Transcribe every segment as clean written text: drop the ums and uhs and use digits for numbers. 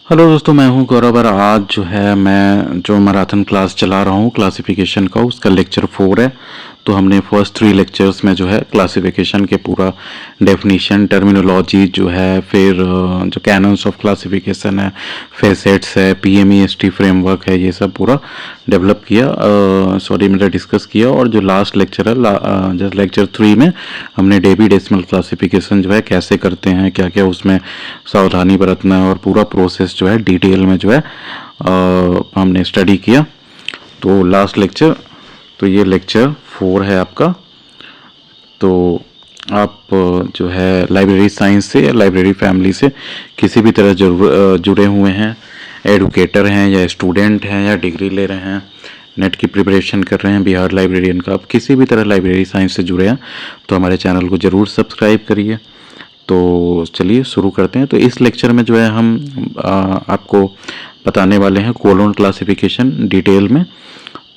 Hello दोस्तों, मैं हूं गौरव और आज जो है मैं जो मैराथन क्लास चला रहा हूं क्लासिफिकेशन का, उसका लेक्चर 4 है। तो हमने फर्स्ट 3 लेक्चर्स में जो है क्लासिफिकेशन के पूरा डेफिनीशन, टर्मिनोलॉजी जो है, फिर जो कैनन्स ऑफ क्लासिफिकेशन है, फेसेट्स है, पीएमईएसटी फ्रेमवर्क है, ये सब पूरा डेवलप किया, मतलब डिस्कस किया। और जो लास्ट लेक्चर है, जैसे लेक्चर 3 में हमने डेवी डेसिमल क्लासिफिकेशन जो है कैसे करते हैं, क्या क्या उसमें सावधानी बरतना है, और पूरा प्रोसेस जो है डिटेल में जो है हमने स्टडी किया। तो लास्ट लेक्चर, तो ये लेक्चर 4 है आपका। तो आप जो है लाइब्रेरी साइंस से या लाइब्रेरी फैमिली से किसी भी तरह जुड़े हुए हैं, एडुकेटर हैं या स्टूडेंट हैं या डिग्री ले रहे हैं, नेट की प्रिपरेशन कर रहे हैं, बिहार लाइब्रेरियन का, आप किसी भी तरह लाइब्रेरी साइंस से जुड़े हैं तो हमारे चैनल को ज़रूर सब्सक्राइब करिए। तो चलिए शुरू करते हैं। तो इस लेक्चर में जो है हम आपको बताने वाले हैं कोलोन क्लासिफिकेशन डिटेल में।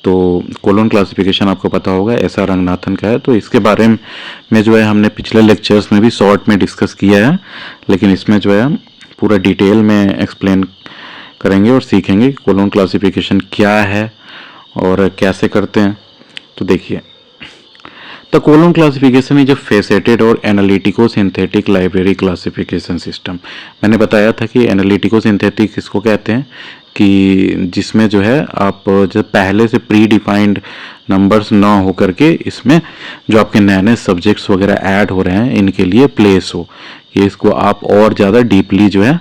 तो कोलोन क्लासिफिकेशन आपको पता होगा एस.आर. रंगनाथन का है, तो इसके बारे में जो है हमने पिछले लेक्चर्स में भी शॉर्ट में डिस्कस किया है, लेकिन इसमें जो है हम पूरा डिटेल में एक्सप्लेन करेंगे और सीखेंगे कि कोलोन क्लासिफिकेशन क्या है और कैसे करते हैं। तो देखिए, the colon classification is a faceted और analytico synthetic library classification system. मैंने बताया था कि एनालिटिको सिंथेटिक किसको कहते हैं, कि जिसमें जो है आप जब पहले से प्री डिफाइंड नंबर्स ना हो करके इसमें जो आपके नए नए सब्जेक्ट्स वगैरह ऐड हो रहे हैं इनके लिए प्लेस हो, कि इसको आप और ज़्यादा डीपली जो है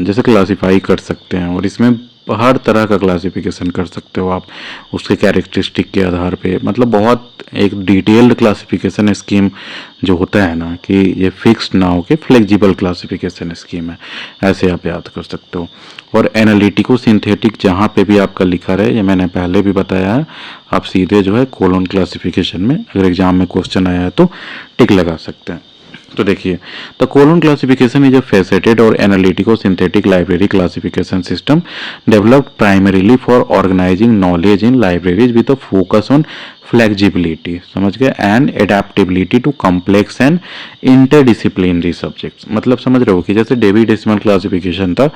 जैसे क्लासीफाई कर सकते हैं। और इसमें हर तरह का क्लासिफिकेशन कर सकते हो आप उसके कैरेक्टरिस्टिक के आधार पे, मतलब बहुत एक डिटेल्ड क्लासिफिकेशन स्कीम जो होता है ना, कि ये फिक्स्ड ना हो के फ्लेक्सिबल क्लासिफिकेशन स्कीम है, ऐसे आप याद कर सकते हो। और एनालिटिको सिंथेटिक जहाँ पे भी आपका लिखा रहे, ये मैंने पहले भी बताया है, आप सीधे जो है कोलोन क्लासिफिकेशन में अगर एग्जाम में क्वेश्चन आया है तो टिक लगा सकते हैं। तो देखिए, the colon classification is a faceted और analytico synthetic library classification system developed primarily for organizing knowledge in libraries with a focus on flexibility, समझ गए, and adaptability to complex and interdisciplinary subjects. मतलब समझ रहे हो कि जैसे डेवी डेसिमल क्लासिफिकेशन था,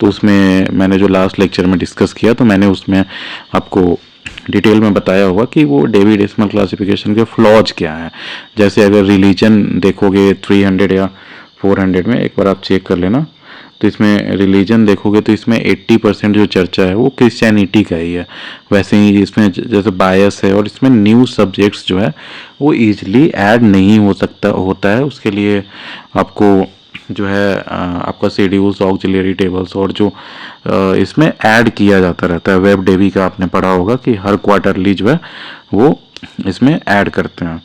तो उसमें मैंने जो लास्ट लेक्चर में डिस्कस किया, तो मैंने उसमें आपको डिटेल में बताया होगा कि वो डेवी डेसिमल क्लासिफिकेशन के फ्लॉज क्या हैं। जैसे अगर रिलीजन देखोगे 300 या 400 में, एक बार आप चेक कर लेना, तो इसमें रिलीजन देखोगे तो इसमें 80% जो चर्चा है वो क्रिश्चियनिटी का ही है। वैसे ही इसमें जैसे बायस है, और इसमें न्यू सब्जेक्ट्स जो है वो ईजिली ऐड नहीं होता है। उसके लिए आपको जो है आपका शेड्यूल्स, ऑक्सिलरी टेबल्स, और जो इसमें ऐड किया जाता रहता है। वेब डेवी का आपने पढ़ा होगा कि हर क्वार्टरली जो है वो इसमें ऐड करते हैं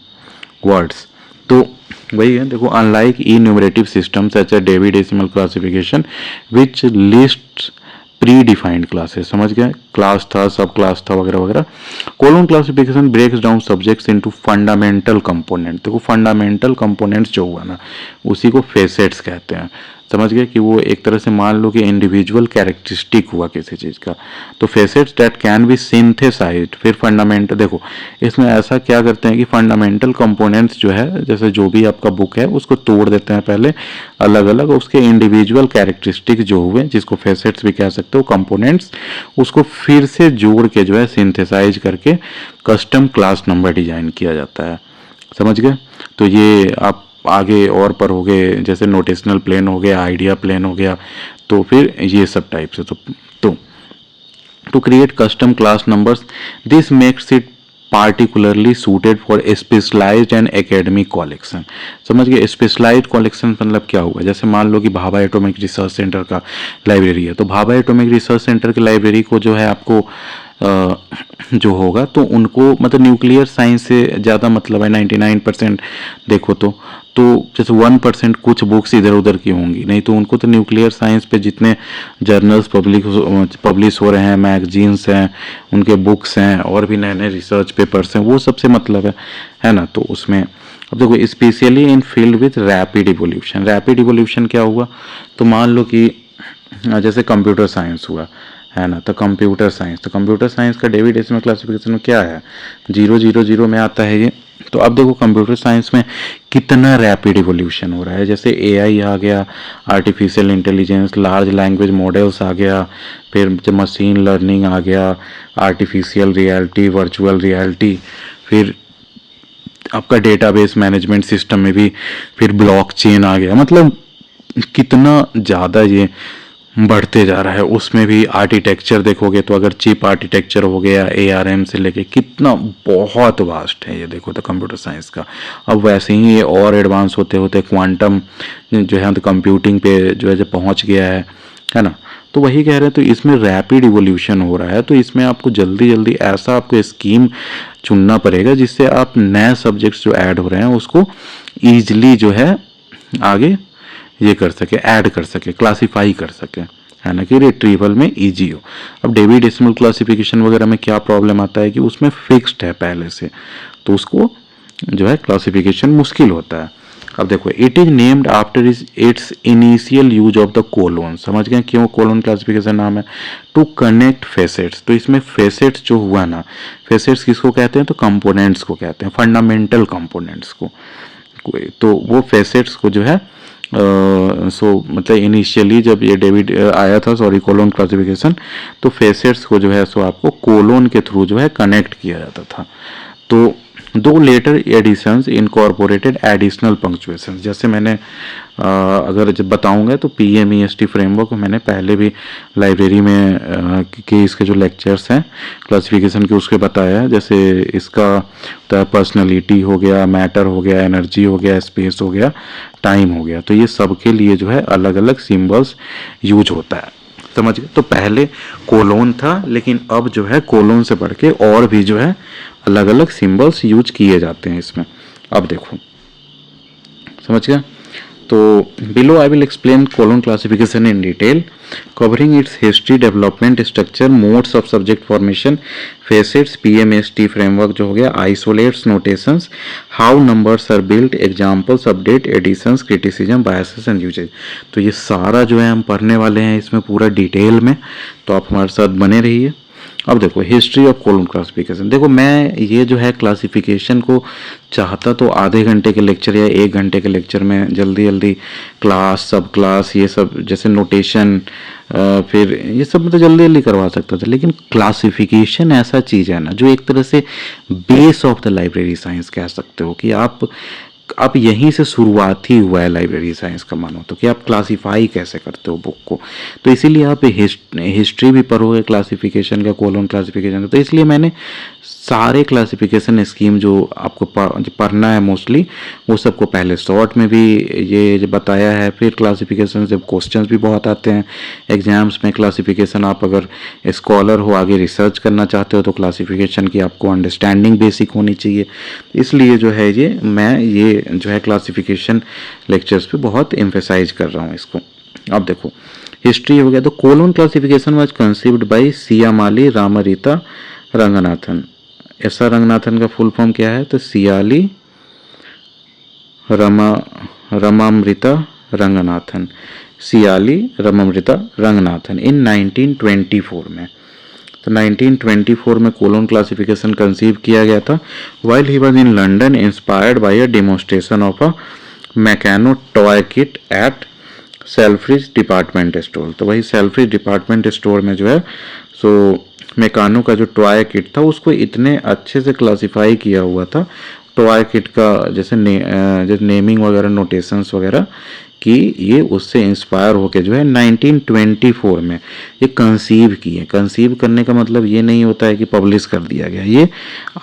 वर्ड्स। तो वही है, देखो, unlike enumerative system such a Dewey decimal classification which list predefined classes, समझ गए, क्लास था, सब क्लास था, वगैरह वगैरह। Colon classification breaks down subjects into fundamental component. देखो, फंडामेंटल कंपोनेंट्स जो हुआ ना, उसी को फेसेट्स कहते हैं, समझ गए, कि वो एक तरह से मान लो कि इंडिविजुअल कैरेक्टरिस्टिक हुआ किसी चीज़ का। तो facets that can be synthesized. फिर फंडामेंटल, देखो इसमें ऐसा क्या करते हैं कि फंडामेंटल कंपोनेंट्स जो है, जैसे जो भी आपका बुक है उसको तोड़ देते हैं पहले अलग अलग, उसके इंडिविजुअल कैरेक्टरिस्टिक जो हुए, जिसको फेसेट्स भी कह सकते हो, कंपोनेंट्स, उसको फिर से जोड़ के जो है सिंथेसाइज करके कस्टम क्लास नंबर डिजाइन किया जाता है, समझ गए। तो ये आप आगे और पर हो गए, जैसे नोटेशनल प्लेन हो गया, आइडिया प्लेन हो गया, तो फिर ये सब टाइप से। तो to create custom class numbers, this makes it particularly suited for specialized and academic collection. समझ गए, स्पेशलाइज्ड कलेक्शन मतलब क्या हुआ, जैसे मान लो कि भाभा एटॉमिक रिसर्च सेंटर का लाइब्रेरी है, तो भाभा एटॉमिक रिसर्च सेंटर की लाइब्रेरी को जो है आपको जो होगा, तो उनको मतलब न्यूक्लियर साइंस से ज़्यादा मतलब है 99% देखो तो जैसे 1% कुछ बुक्स इधर उधर की होंगी, नहीं तो उनको तो न्यूक्लियर साइंस पे जितने जर्नल्स पब्लिश हो रहे हैं, मैगजीन्स हैं, उनके बुक्स हैं, और भी नए नए रिसर्च पेपर्स हैं, वो सबसे मतलब है ना। तो उसमें अब देखो, specially in field with rapid evolution. Rapid evolution क्या हुआ, तो मान लो कि जैसे कंप्यूटर साइंस हुआ, है ना, तो कंप्यूटर साइंस का डेवी डेसिमल क्लासिफिकेशन में क्या है, 000 में आता है ये। तो अब देखो कंप्यूटर साइंस में कितना रैपिड इवोल्यूशन हो रहा है। जैसे एआई आ गया, artificial intelligence, large language models आ गया, फिर जब मशीन लर्निंग आ गया, आर्टिफिशियल रियलिटी, वर्चुअल रियलिटी, फिर आपका डेटाबेस मैनेजमेंट सिस्टम में भी फिर ब्लॉकचेन आ गया। मतलब कितना ज़्यादा ये बढ़ते जा रहा है। उसमें भी आर्किटेक्चर देखोगे तो अगर चिप आर्किटेक्चर हो गया, एआरएम से लेके कितना बहुत वास्ट है ये देखो तो कंप्यूटर साइंस का। अब वैसे ही ये और एडवांस होते होते क्वांटम जो है तो कंप्यूटिंग पे जो है जब पहुंच गया है ना। तो वही कह रहे हैं, तो इसमें रैपिड इवोल्यूशन हो रहा है। तो इसमें आपको जल्दी जल्दी ऐसा आपको स्कीम चुनना पड़ेगा जिससे आप नए सब्जेक्ट्स जो ऐड हो रहे हैं उसको ईजिली जो है आगे ये कर सके, ऐड कर सके, क्लासीफाई कर सके, है ना, कि रिट्रीवल में इजी हो। अब डेवी डेसिमल क्लासिफिकेशन वगैरह में क्या प्रॉब्लम आता है कि उसमें फिक्स्ड है पहले से, तो उसको जो है क्लासिफिकेशन मुश्किल होता है। अब देखो, it is named after its initial use of the colon. समझ गए क्यों कोलोन क्लासिफिकेशन नाम है? To connect facets. तो इसमें फेसेट्स जो हुआ ना, फेसेट्स किसको कहते हैं? तो कंपोनेंट्स को कहते हैं, फंडामेंटल कंपोनेंट्स को। तो वो फेसेट्स को जो है मतलब इनिशियली जब ये डेविड आया था, सॉरी, कोलोन क्लासिफिकेशन, तो फेसेट्स को जो है सो आपको कोलोन के थ्रू जो है कनेक्ट किया जाता था। तो दो later editions incorporated additional punctuation. जैसे मैंने अगर जब बताऊंगा तो PMEST फ्रेमवर्क मैंने पहले भी लाइब्रेरी में के इसके जो लेक्चर्स हैं क्लासिफिकेशन के उसके बताया है। जैसे इसका पर्सनैलिटी हो गया, मैटर हो गया, एनर्जी हो गया, स्पेस हो गया, टाइम हो गया, तो ये सब के लिए जो है अलग अलग सिम्बल्स यूज होता है। समझ गए? तो पहले कोलोन था, लेकिन अब जो है कोलोन से बढ़ के और भी जो है अलग अलग सिंबल्स यूज किए जाते हैं इसमें। अब देखो, समझ गया? तो below I will explain colon classification in detail, covering its history, development, structure, modes of subject formation, facets, PMST framework जो हो गया, isolates, notations, how numbers are built, examples, update, editions, criticism, biases and usages. तो ये सारा जो है हम पढ़ने वाले हैं इसमें पूरा डिटेल में, तो आप हमारे साथ बने रहिए। अब देखो, हिस्ट्री ऑफ कोलोन क्लासिफिकेशन। देखो, मैं ये जो है क्लासिफिकेशन को चाहता तो आधे घंटे के लेक्चर या 1 घंटे के लेक्चर में जल्दी जल्दी क्लास, सब क्लास, ये सब जैसे नोटेशन, फिर ये सब मतलब जल्दी जल्दी करवा सकता था। लेकिन क्लासिफिकेशन ऐसा चीज़ है ना जो एक तरह से base of the library science कह सकते हो, कि आप यहीं से शुरुआत ही हुआ है लाइब्रेरी साइंस का, मानो तो, कि आप क्लासिफाई कैसे करते हो बुक को। तो इसीलिए आप हिस्ट्री भी पढ़ोगे क्लासिफिकेशन का, कोलोन क्लासिफिकेशन का। तो इसलिए मैंने सारे क्लासिफिकेशन स्कीम जो आपको पढ़ना है मोस्टली, वो सबको पहले शॉर्ट में भी ये बताया है। फिर क्लासिफिकेशन से क्वेश्चंस भी बहुत आते हैं एग्जाम्स में। क्लासिफिकेशन आप अगर स्कॉलर हो, आगे रिसर्च करना चाहते हो, तो क्लासिफिकेशन की आपको अंडरस्टैंडिंग बेसिक होनी चाहिए। इसलिए जो है ये मैं ये जो है क्लासिफिकेशन लेक्चर्स पे बहुत एम्फेसाइज कर रहा हूँ इसको। अब देखो, हिस्ट्री हो गया। तो colon classification was conceived by Shiyali Ramamrita Ranganathan. ऐसा रंगनाथन का फुल फॉर्म क्या है? तो सियाली रमामृता रंगनाथन, सियाली रमामृता रंगनाथन इन 1924 में। तो 1924 में कोलोन क्लासिफिकेशन कंसीव किया गया था while he was in London, inspired by a demonstration of a Meccano toy kit at Selfridge department store. तो वही सेल्फ्रिज डिपार्टमेंट स्टोर में जो है सो मैकेनो का जो टॉय किट था उसको इतने अच्छे से क्लासिफाई किया हुआ था टॉय किट का, जैसे नेमिंग वगैरह, नोटेशंस वगैरह, कि ये उससे इंस्पायर होके जो है 1924 में ये कंसीव किए। कंसीव करने का मतलब ये नहीं होता है कि पब्लिश कर दिया गया, ये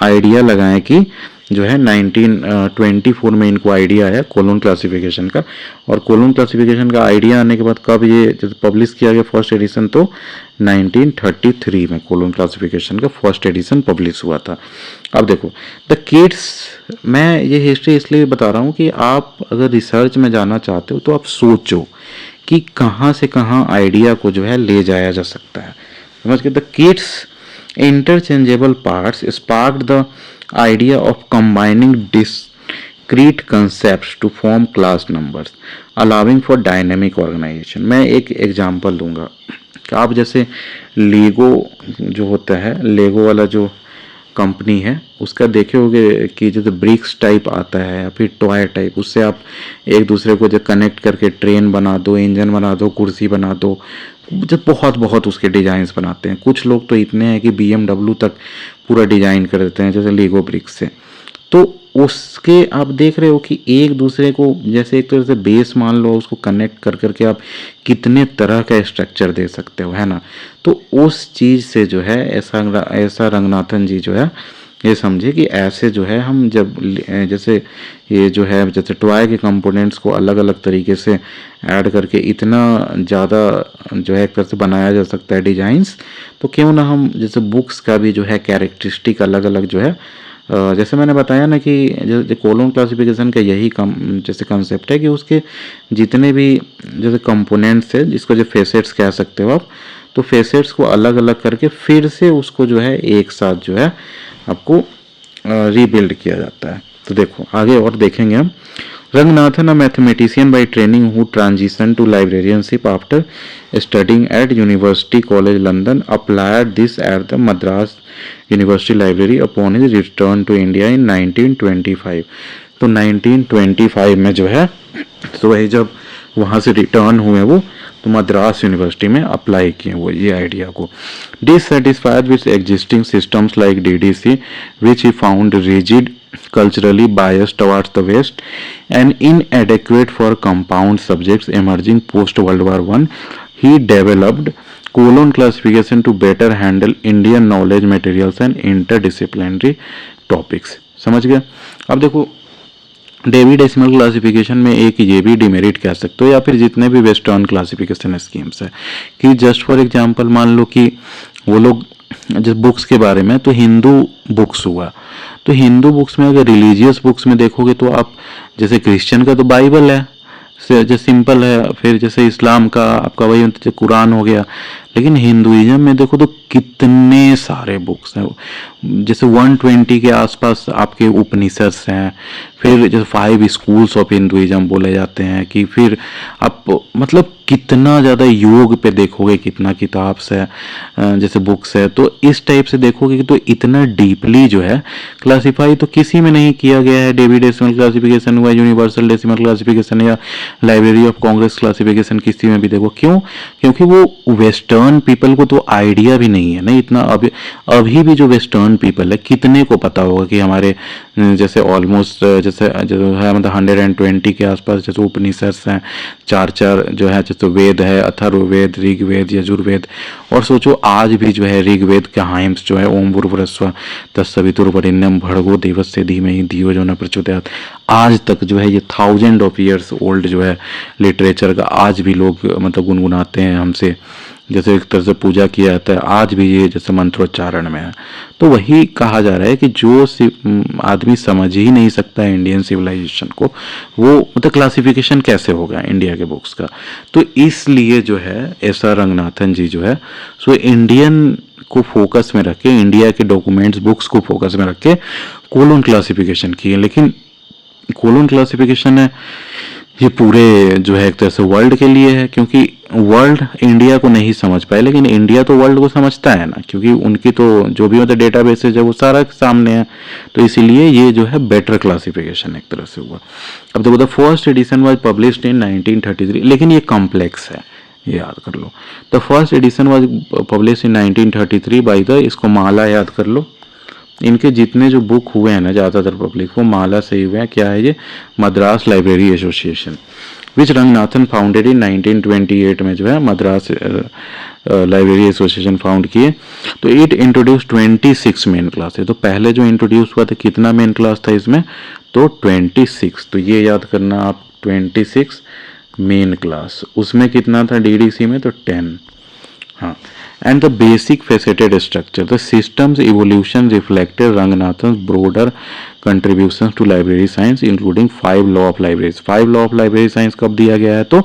आइडिया लगाएं कि जो है 1924 में इनको आइडिया आया कोलोन क्लासिफिकेशन का। और कोलोन क्लासिफिकेशन का आइडिया आने के बाद कब ये जब पब्लिश किया गया फर्स्ट एडिशन, तो 1933 में कोलोन क्लासिफिकेशन का फर्स्ट एडिशन पब्लिश हुआ था। अब देखो, द किड्स, मैं ये हिस्ट्री इसलिए बता रहा हूँ कि आप अगर रिसर्च में जाना चाहते हो तो आप सोचो कि कहाँ से कहाँ आइडिया को जो है ले जाया जा सकता है। समझ के? The kids interchangeable parts sparked the idea of combining discrete concepts to form class numbers allowing for dynamic organization। मैं एक एग्जांपल दूंगा कि आप जैसे लेगो जो होता है, लेगो वाला जो कंपनी है उसका देखे होगे कि जैसे ब्रिक्स टाइप आता है या फिर टॉय टाइप, उससे आप एक दूसरे को जो कनेक्ट करके ट्रेन बना दो, इंजन बना दो, कुर्सी बना दो, जो बहुत बहुत उसके डिज़ाइंस बनाते हैं। कुछ लोग तो इतने हैं कि BMW तक पूरा डिज़ाइन कर देते हैं जैसे लीगो ब्रिक्स से। तो उसके आप देख रहे हो कि एक दूसरे को जैसे एक तरह से बेस मान लो, उसको कनेक्ट कर करके आप कितने तरह का स्ट्रक्चर दे सकते हो, है ना। तो उस चीज़ से जो है ऐसा रंगनाथन जी जो है ये समझे कि ऐसे जो है हम जब जैसे ये जो है जैसे टॉय के कंपोनेंट्स को अलग अलग तरीके से ऐड करके इतना ज़्यादा जो है एक तरह से बनाया जा सकता है डिजाइंस, तो क्यों ना हम जैसे बुक्स का भी जो है कैरेक्टरिस्टिक अलग अलग जो है जैसे मैंने बताया ना कि जैसे कोलोन क्लासिफिकेशन का यही जैसे कंसेप्ट है कि उसके जितने भी जैसे कंपोनेंट्स है, जिसको जो फेसेट्स कह सकते हो आप, तो फेसेट्स को अलग अलग करके फिर से उसको जो है एक साथ जो है आपको रीबिल्ड किया जाता है। तो देखो आगे और देखेंगे हम। Ranganathan, a mathematician by training who transitioned to librarianship after studying at University College London, applied this at the Madras University Library upon his return to India in 1925. तो 1925 में जो है तो वही जब वहाँ से रिटर्न हुए वो, तो मद्रास यूनिवर्सिटी में अप्लाई किए वो ये आइडिया को। Dissatisfied with existing systems like DDC which he found rigid, culturally biased towards the West, and inadequate for compound subjects emerging post World War I, he developed colon classification to better handle Indian knowledge materials and interdisciplinary topics। समझ गए। अब देखो Davy decimal classification में एक ये भी demerit कह सकते हो, या फिर जितने भी वेस्टर्न क्लासिफिकेशन स्कीम्स है कि जस्ट फॉर एग्जांपल मान लो कि वो लोग जिस बुक्स के बारे में, तो हिंदू बुक्स हुआ, तो हिंदू बुक्स में अगर रिलीजियस बुक्स में देखोगे तो आप जैसे क्रिश्चियन का तो बाइबल है जो सिंपल है, फिर जैसे इस्लाम का आपका वही जैसे कुरान हो गया, लेकिन हिंदुइज्म में देखो तो कितने सारे बुक्स हैं, जैसे 120 के आसपास आपके उपनिषद हैं, फिर जैसे 5 स्कूल्स ऑफ हिंदुइज्म बोले जाते हैं कि फिर आप मतलब कितना ज़्यादा योग पे देखोगे कितना किताब है जैसे बुक्स है, तो इस टाइप से देखोगे कि तो इतना डीपली जो है क्लासीफाई तो किसी में नहीं किया गया है। डेवी डेसिमल क्लासिफिकेशन हुआ, यूनिवर्सल डेसिमल क्लासिफिकेशन या लाइब्रेरी ऑफ कांग्रेस क्लासिफिकेशन, किसी में भी देखो क्यों, क्योंकि वो वेस्टर्न पीपल को तो आइडिया भी नहीं है ना इतना। अभी भी जो वेस्टर्न पीपल है कितने को पता होगा कि हमारे जैसे ऑलमोस्ट जैसे जो है मतलब 120 के आसपास जैसे उपनिषद हैं, 4 जो है जैसे वेद है, अथर्ववेद, ऋग्वेद, यजुर्वेद, और सोचो आज भी जो है ऋग्वेद के हाइम्स जो है ओम भूर्भुवस्सुवः तत्सवितुर्वरेण्यम भर्गो देवस्य धीमहि धियो यो न प्रचोदयात्, आज तक जो है ये 1000 ऑफ ईयर्स ओल्ड जो है लिटरेचर का आज भी लोग मतलब गुनगुनाते हैं हमसे, जैसे एक तरह से पूजा किया जाता है आज भी ये जैसे मंत्रोच्चारण में है। तो वही कहा जा रहा है कि जो आदमी समझ ही नहीं सकता है इंडियन सिविलाइजेशन को, वो मतलब क्लासिफिकेशन कैसे होगा इंडिया के बुक्स का। तो इसलिए जो है ऐसा रंगनाथन जी जो है सो इंडियन को फोकस में रख के, इंडिया के डॉक्यूमेंट्स बुक्स को फोकस में रख के कोलोन क्लासिफिकेशन की है। लेकिन कोलोन क्लासिफिकेशन है ये पूरे जो है एक तरह से वर्ल्ड के लिए है, क्योंकि वर्ल्ड इंडिया को नहीं समझ पाए, लेकिन इंडिया तो वर्ल्ड को समझता है ना, क्योंकि उनकी तो जो भी मतलब डेटाबेसेज है वो सारा सामने है, तो इसीलिए ये जो है बेटर क्लासिफिकेशन एक तरह से हुआ। अब देखो the first edition was published in 1933, लेकिन ये कॉम्प्लेक्स है, ये याद कर लो। The first edition was publish in 1933 by the, इसको माला याद कर लो, इनके जितने जो बुक हुए हैं ना ज़्यादातर पब्लिक वो माला से ही हुए हैं। क्या है ये, Madras library association which Ranganathan founded in 1928 में जो है मद्रास लाइब्रेरी एसोसिएशन फाउंड किए। तो इट इंट्रोड्यूस 26 मेन क्लास है, तो पहले जो इंट्रोड्यूस हुआ था कितना मेन क्लास था इसमें, तो 26, तो ये याद करना आप 26 मेन क्लास, उसमें कितना था DDC में, तो 10। हाँ, and the basic faceted structure. The system's evolution reflected Ranganathan's broader contributions to library science, including 5 law of libraries. 5 law of library science कब दिया गया है, तो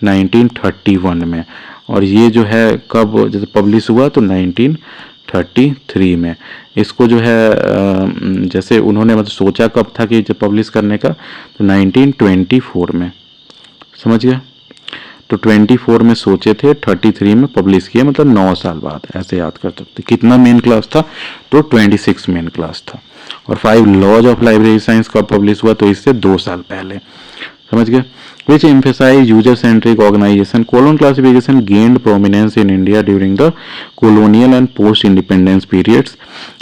1931 में, और ये जो है कब जैसे पब्लिश हुआ, तो 1933 में। इसको जो है जैसे उन्होंने मतलब सोचा कब था कि जब पब्लिश करने का, तो 1924 में, समझ गया। तो 24 में सोचे थे, 33 में पब्लिश किया, मतलब 9 साल बाद, ऐसे याद कर सकते। कितना मेन क्लास था? तो 26 मेन क्लास था। और 5 लॉज ऑफ लाइब्रेरी साइंस कब पब्लिश हुआ? तो इससे 2 साल पहले, समझ गए। Which emphasize user-centric organization, colon classification gained prominence in India during the colonial and post-independence periods,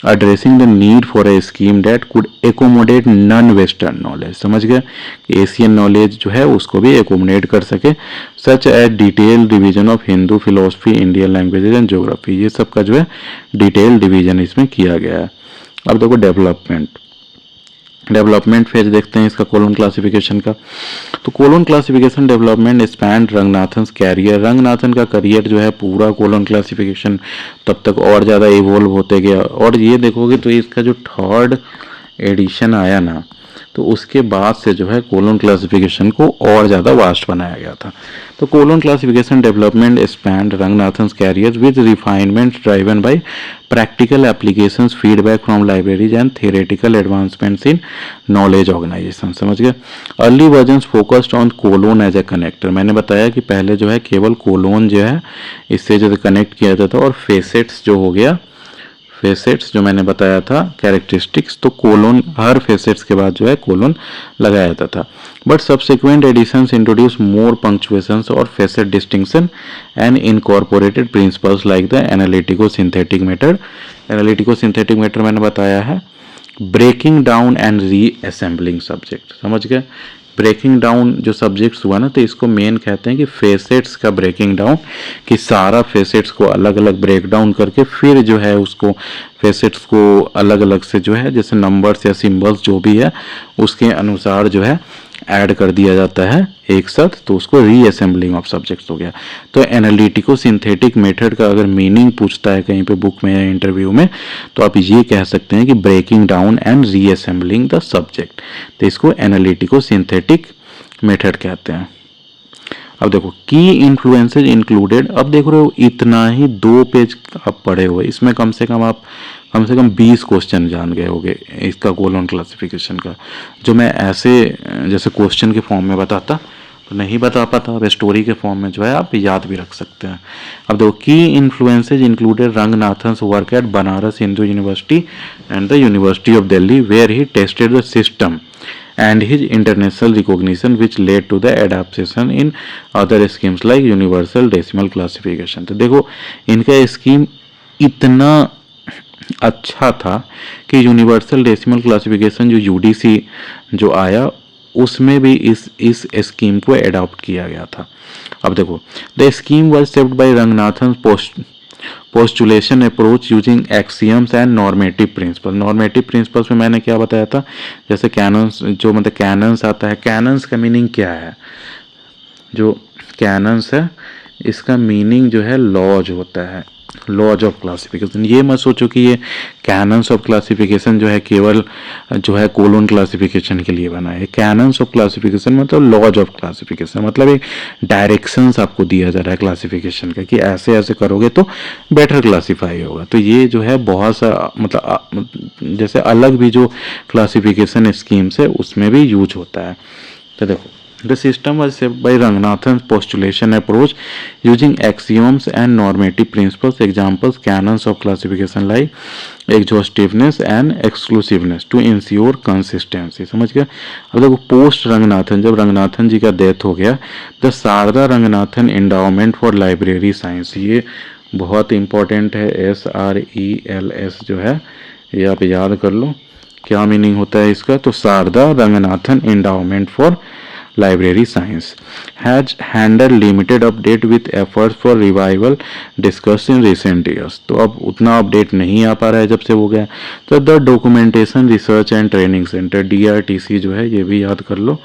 addressing the need for a scheme that could accommodate non-Western knowledge। समझ गए, एशियन नॉलेज जो है उसको भी एकोमोडेट कर सके, such as detail division of Hindu philosophy, Indian languages and geography, ये सब का जो है डिटेल डिवीजन इसमें किया गया है। अब देखो डेवलपमेंट फेज देखते हैं इसका कोलोन क्लासिफिकेशन का। तो colon classification development span Ranganathan career, Ranganathan का करियर जो है पूरा कोलोन क्लासिफिकेशन तब तक और ज़्यादा इवोल्व होते गया। और ये देखोगे तो इसका जो 3rd एडिशन आया ना, तो उसके बाद से जो है कोलोन क्लासिफिकेशन को और ज़्यादा वास्ट बनाया गया था। तो colon classification development spanned Ranganathan career with refinement driven by practical applications, feedback from libraries and theoretical advancements in knowledge organization। समझ गए। Early versions focused on colon as a connector, मैंने बताया कि पहले जो है केवल कोलोन जो है इससे जो कनेक्ट किया जाता था, और फेसेट्स जो हो गया, फेसेट्स जो मैंने बताया था कैरेक्टरिस्टिक्स, तो कोलोन हर फेसेट्स के बाद जो है कोलोन लगाया जाता था। But subsequent editions introduce more punctuations और facet distinction and incorporated principles like the analytico synthetic method. Analytico synthetic method मैंने बताया है breaking down and reassembling subject. समझ गए। ब्रेकिंग डाउन जो सब्जेक्ट्स हुआ ना, तो इसको मेन कहते हैं कि फेसेट्स का ब्रेकिंग डाउन, कि सारा फेसेट्स को अलग अलग ब्रेक डाउन करके फिर जो है उसको फेसेट्स को अलग अलग से जो है जैसे नंबर्स या सिंबल्स जो भी है उसके अनुसार जो है ऐड कर दिया जाता है एक साथ, तो उसको रीअसेंबलिंग ऑफ सब्जेक्ट्स हो गया। तो एनालिटिको सिंथेटिक मेथड का अगर मीनिंग पूछता है कहीं पे बुक में या इंटरव्यू में, तो आप ये कह सकते हैं कि breaking down and reassembling the subject, तो इसको एनालिटिको सिंथेटिक मेथड कहते हैं। अब देखो की इन्फ्लुएंसेज इंक्लूडेड, अब देख रहे हो इतना ही 2 पेज आप पढ़े हुए, इसमें कम से कम 20 क्वेश्चन जान गए होंगे इसका कोलोन क्लासिफिकेशन का, जो मैं ऐसे जैसे क्वेश्चन के फॉर्म में बताता तो नहीं बता पाता, अब स्टोरी के फॉर्म में जो है आप याद भी रख सकते हैं। अब देखो key influences included Ranganathan's work at Banaras Hindu University and the University of Delhi where he tested the system and his international recognition which led to the adaptation in other schemes like universal decimal classification। तो देखो इनका scheme इतना अच्छा था कि universal decimal classification जो UDC जो आया उसमें भी इस स्कीम को अडॉप्ट किया गया था। अब देखो the scheme was shaped by Ranganathan postulation approach using axioms and normative principle. Normative principles में मैंने क्या बताया था, जैसे कैनन्स, जो मतलब कैनन्स आता है, कैनन्स का मीनिंग क्या है, जो कैनन्स है इसका मीनिंग जो है लॉज होता है, लॉज ऑफ क्लासिफिकेशन। ये मत सोचो कि ये कैनन्स ऑफ क्लासिफिकेशन जो है केवल जो है कोलोन क्लासिफिकेशन के लिए बना है। कैनन्स ऑफ क्लासिफिकेशन मतलब लॉज ऑफ क्लासिफिकेशन, मतलब एक डायरेक्शंस आपको दिया जा रहा है क्लासिफिकेशन का कि ऐसे ऐसे करोगे तो बेटर क्लासीफाई होगा। तो ये जो है बहुत सा मतलब जैसे अलग भी जो क्लासिफिकेशन स्कीम्स है उसमें भी यूज होता है। तो देखो The system was shaped by Ranganathan's postulation approach using axioms and normative principles. Examples: canons of classification like exhaustiveness and exclusiveness to ensure consistency। समझ गया। अब देखो पोस्ट रंगनाथन, जब रंगनाथन जी का डेथ हो गया, the Sharada Ranganathan endowment for library science, ये बहुत इंपॉर्टेंट है, SRELS जो है ये आप याद कर लो क्या मीनिंग होता है इसका। तो Sharada Ranganathan endowment for library science has handled limited update with efforts for revival discuss in recent years. तो अब उतना अपडेट नहीं आ पा रहा है जब से हो गया। तो the Documentation Research and Training Centre DRTC जो है ये भी याद कर लो,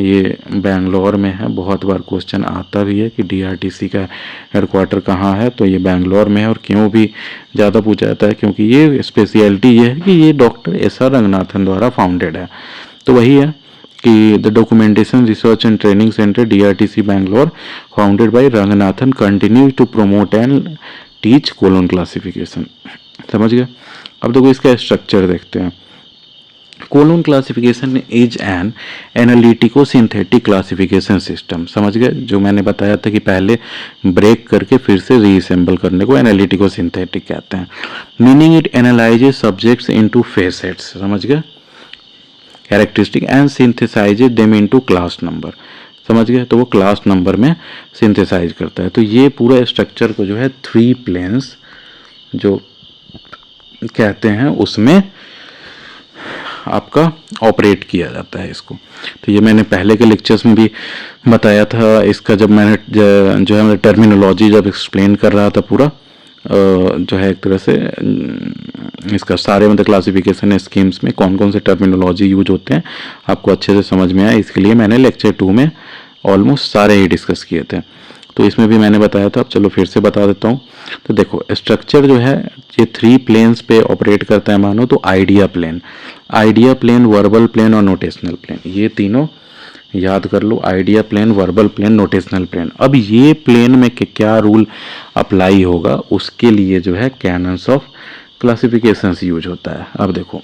ये बेंगलोर में है, बहुत बार क्वेश्चन आता भी है कि DRTC का हेडक्वार्टर कहाँ है, तो ये बेंगलोर में है। और क्यों भी ज़्यादा पूछा जाता है क्योंकि ये स्पेशलिटी ये है कि ये डॉक्टर SR रंगनाथन द्वारा फाउंडेड है। तो वही है कि the Documentation Research and Training Centre DRTC Bangalore founded by Ranganathan continue to promote and teach colon classification. समझ गए। अब देखो इसका स्ट्रक्चर देखते हैं। Colon classification is an analytico synthetic classification system. समझ गए, जो मैंने बताया था कि पहले ब्रेक करके फिर से रीअसेंबल करने को एनालिटिको सिंथेटिक कहते हैं। Meaning it analyses subjects into facets, समझ गए, characteristic and सिंथेसाइजेज them into class number. समझ गए, तो वो क्लास नंबर में सिंथेसाइज करता है। तो ये पूरा स्ट्रक्चर को जो है 3 प्लेन्स जो कहते हैं उसमें आपका ऑपरेट किया जाता है इसको। तो ये मैंने पहले के लेक्चर्स में भी बताया था। इसका जब मैंने जो है टर्मिनोलॉजी जब एक्सप्लेन कर रहा था पूरा जो है एक तरह से इसका सारे मतलब क्लासिफिकेशन स्कीम्स में कौन कौन से टर्मिनोलॉजी यूज होते हैं आपको अच्छे से समझ में आया, इसके लिए मैंने लेक्चर 2 में ऑलमोस्ट सारे ही डिस्कस किए थे। तो इसमें भी मैंने बताया था, अब चलो फिर से बता देता हूँ। तो देखो स्ट्रक्चर जो है ये 3 प्लेन्स पे ऑपरेट करता है मानो तो आइडिया प्लेन, वर्बल प्लेन और नोटेशनल प्लेन, ये तीनों याद कर लो, idea plane, verbal plane, notational plane. अब ये प्लेन में क्या रूल अप्लाई होगा उसके लिए जो है कैनन्स ऑफ क्लासिफिकेशंस यूज होता है। अब देखो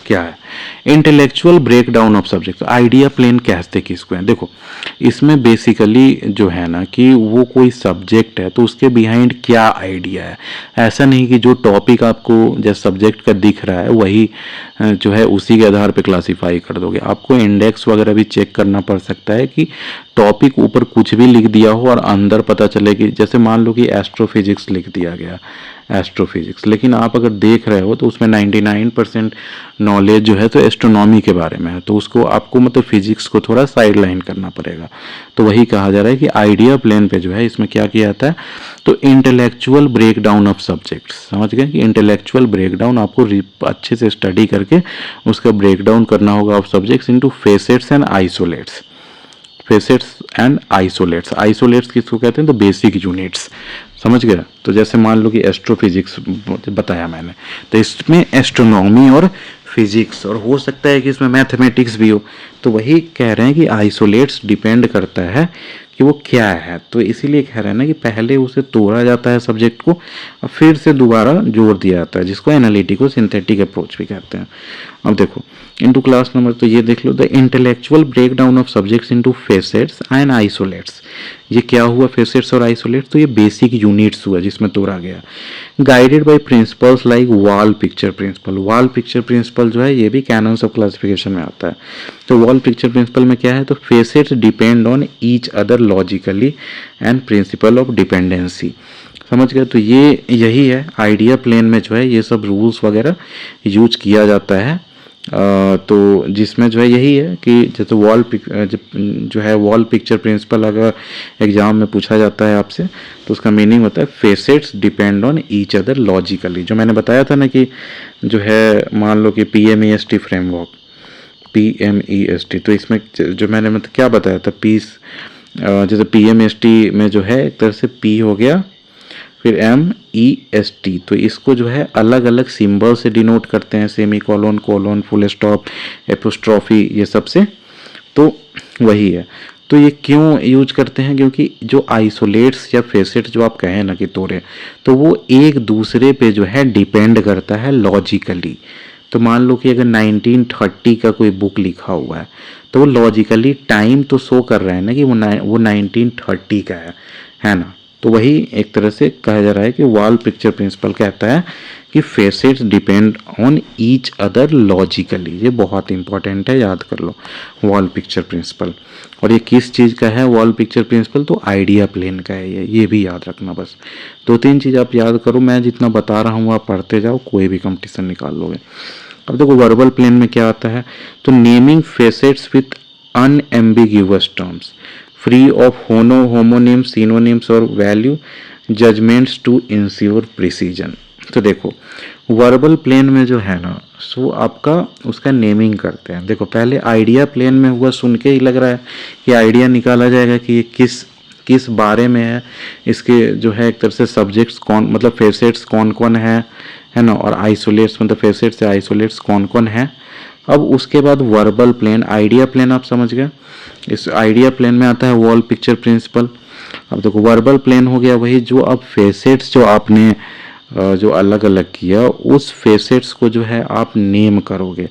क्या है intellectual breakdown of subject. Idea plane कहते किसको है, देखो इसमें बेसिकली जो है ना कि वो कोई सब्जेक्ट है तो उसके बिहाइंड क्या आइडिया है। ऐसा नहीं कि जो टॉपिक आपको जैसे सब्जेक्ट का दिख रहा है वही जो है उसी के आधार पे क्लासीफाई कर दोगे। आपको इंडेक्स वगैरह भी चेक करना पड़ सकता है कि टॉपिक ऊपर कुछ भी लिख दिया हो और अंदर पता चले कि जैसे मान लो कि एस्ट्रोफिजिक्स लिख दिया गया, एस्ट्रोफिजिक्स, लेकिन आप अगर देख रहे हो तो उसमें 99% नॉलेज जो है तो एस्ट्रोनॉमी के बारे में है, तो उसको आपको मतलब फिजिक्स को थोड़ा साइड लाइन करना पड़ेगा। तो वही कहा जा रहा है कि आइडिया प्लेन पे जो है इसमें क्या किया जाता है, तो इंटेलेक्चुअल ब्रेकडाउन ऑफ सब्जेक्ट्स। समझ गए कि इंटेलेक्चुअल ब्रेकडाउन आपको अच्छे से स्टडी करके उसका ब्रेकडाउन करना होगा of subjects into facets and isolates. Facets and isolates, isolates किसको कहते हैं, तो बेसिक यूनिट्स। समझ गया, तो जैसे मान लो कि एस्ट्रोफिजिक्स बताया मैंने, तो इसमें एस्ट्रोनॉमी और फिजिक्स और हो सकता है कि इसमें मैथमेटिक्स भी हो। तो वही कह रहे हैं कि आइसोलेट्स डिपेंड करता है कि वो क्या है, तो इसीलिए कह रहे हैं ना कि पहले उसे तोड़ा जाता है सब्जेक्ट को और फिर से दोबारा जोड़ दिया जाता है, जिसको एनालिटिको सिंथेटिक अप्रोच भी कहते हैं। अब देखो इनटू क्लास नंबर, तो ये देख लो the intellectual breakdown of subjects into facets and isolates. ये क्या हुआ, फेसेट्स और आइसोलेट्स, तो ये बेसिक यूनिट्स हुआ जिसमें तोड़ा गया। Guided by principles like wall picture principle. Wall picture principle जो है ये भी कैनन्स ऑफ क्लासिफिकेशन में आता है। तो वॉल पिक्चर प्रिंसिपल में क्या है, तो facets depend on each other logically and principle of dependency. समझ गए, तो ये यही है आइडिया प्लेन में जो है ये सब रूल्स वगैरह यूज किया जाता है। तो जिसमें जो है यही है कि जैसे जो है वॉल पिक्चर प्रिंसिपल अगर एग्जाम में पूछा जाता है आपसे तो उसका मीनिंग होता है facets depend on each other logically. जो मैंने बताया था ना कि जो है मान लो कि PMEST फ्रेमवर्क, PMEST, तो इसमें जो मैंने मतलब क्या बताया था, पीस जैसे PMST में जो है एक तरह से P हो गया फिर MEST, तो इसको जो है अलग अलग सिंबल से डिनोट करते हैं, semicolon, colon, full stop, apostrophe, ये सब से। तो वही है, तो ये क्यों यूज करते हैं, क्योंकि जो आइसोलेट्स या फेसेट्स जो आप कहें ना कि तोड़े, तो वो एक दूसरे पे जो है डिपेंड करता है लॉजिकली। तो मान लो कि अगर 1930 का कोई बुक लिखा हुआ है तो वो लॉजिकली टाइम तो शो कर रहा है ना कि वो 1930 का है ना। तो वही एक तरह से कहा जा रहा है कि वॉल पिक्चर प्रिंसिपल कहता है कि facets depend on each other logically. ये बहुत इंपॉर्टेंट है, याद कर लो वॉल पिक्चर प्रिंसिपल। और ये किस चीज़ का है वॉल पिक्चर प्रिंसिपल, तो आइडिया प्लेन का है ये भी याद रखना। बस 2-3 चीज़ आप याद करो, मैं जितना बता रहा हूँ आप पढ़ते जाओ, कोई भी कंपटीशन निकाल लोगे। अब देखो वर्बल प्लेन में क्या आता है, तो naming facets with unambiguous terms free of homonyms, synonyms और value judgements to ensure precision. तो देखो वर्बल प्लेन में जो है ना सो आपका उसका नेमिंग करते हैं। देखो पहले आइडिया प्लेन में हुआ, सुन के ही लग रहा है कि आइडिया निकाला जाएगा कि ये किस बारे में है, इसके जो है एक तरह से सब्जेक्ट्स कौन मतलब फेसेट्स कौन कौन है ना, और आइसोलेट्स मतलब फेसेट्स से आइसोलेट्स कौन कौन है। अब उसके बाद वर्बल प्लेन, आइडिया प्लेन आप समझ गए, इस आइडिया प्लेन में आता है वॉल पिक्चर प्रिंसिपल। अब देखो वर्बल प्लेन हो गया वही जो अब फेसेट्स जो आपने जो अलग अलग किया उस फेसेट्स को जो है आप नेम करोगे।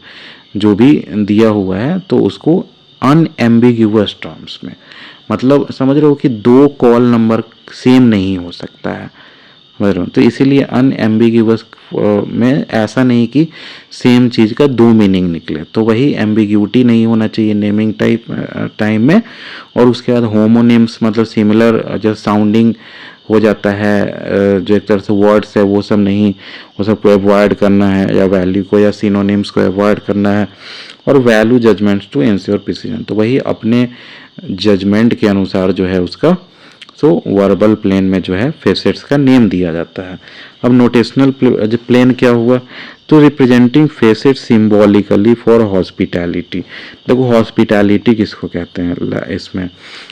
जो भी दिया हुआ है तो उसको अनएम्बिग्यूअस टर्म्स में, मतलब समझ रहे हो कि दो कॉल नंबर सेम नहीं हो सकता है, समझ रहे हो। तो इसीलिए अनएम्बिग्यूअस में ऐसा नहीं कि सेम चीज़ का दो मीनिंग निकले, तो वही एम्बिग्यूटी नहीं होना चाहिए नेमिंग टाइम में। और उसके बाद होमोनिम्स मतलब सिमिलर जो साउंडिंग हो जाता है, जो एक तरह से वर्ड्स है वो सब नहीं, वो सब को अवॉइड करना है, या वैल्यू को या सिनोनिम्स को अवॉइड करना है। और value judgements to ensure precision, तो वही अपने जजमेंट के अनुसार जो है उसका सो वर्बल प्लेन में जो है फेसेट्स का नेम दिया जाता है। अब नोटेशनल प्लेन क्या हुआ, तो representing facet symbolically for hospitality. देखो हॉस्पिटैलिटी किसको कहते हैं इसमें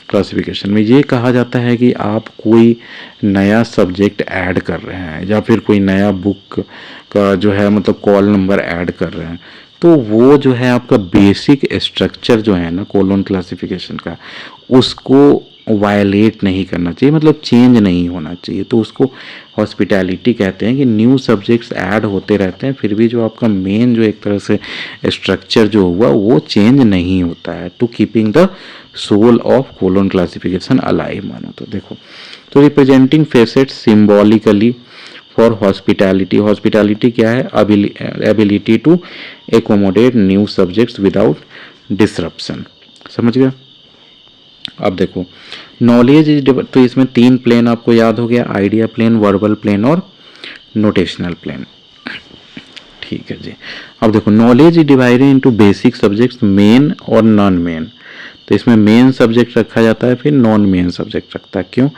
क्लासिफिकेशन में, ये कहा जाता है कि आप कोई नया सब्जेक्ट ऐड कर रहे हैं या फिर कोई नया बुक का जो है मतलब कॉल नंबर ऐड कर रहे हैं, तो वो जो है आपका बेसिक स्ट्रक्चर जो है ना कोलोन क्लासिफिकेशन का, उसको वायलेट नहीं करना चाहिए, मतलब चेंज नहीं होना चाहिए। तो उसको हॉस्पिटैलिटी कहते हैं कि न्यू सब्जेक्ट्स ऐड होते रहते हैं फिर भी जो आपका मेन जो एक तरह से स्ट्रक्चर जो हुआ वो चेंज नहीं होता है, to keeping the soul of colon classification alive मानो। तो देखो, तो representing facets symbolically for hospitality, hospitality क्या है, ability to accommodate new subjects without disruption, समझ गया। अब देखो नॉलेज इज, तो इसमें तीन प्लेन आपको याद हो गया, आइडिया प्लेन, वर्बल प्लेन और नोटेशनल प्लेन, ठीक है जी। अब देखो knowledge is divided into basic subjects main और नॉन मेन, तो इसमें मेन सब्जेक्ट रखा जाता है फिर नॉन मेन सब्जेक्ट रखता है, क्यों,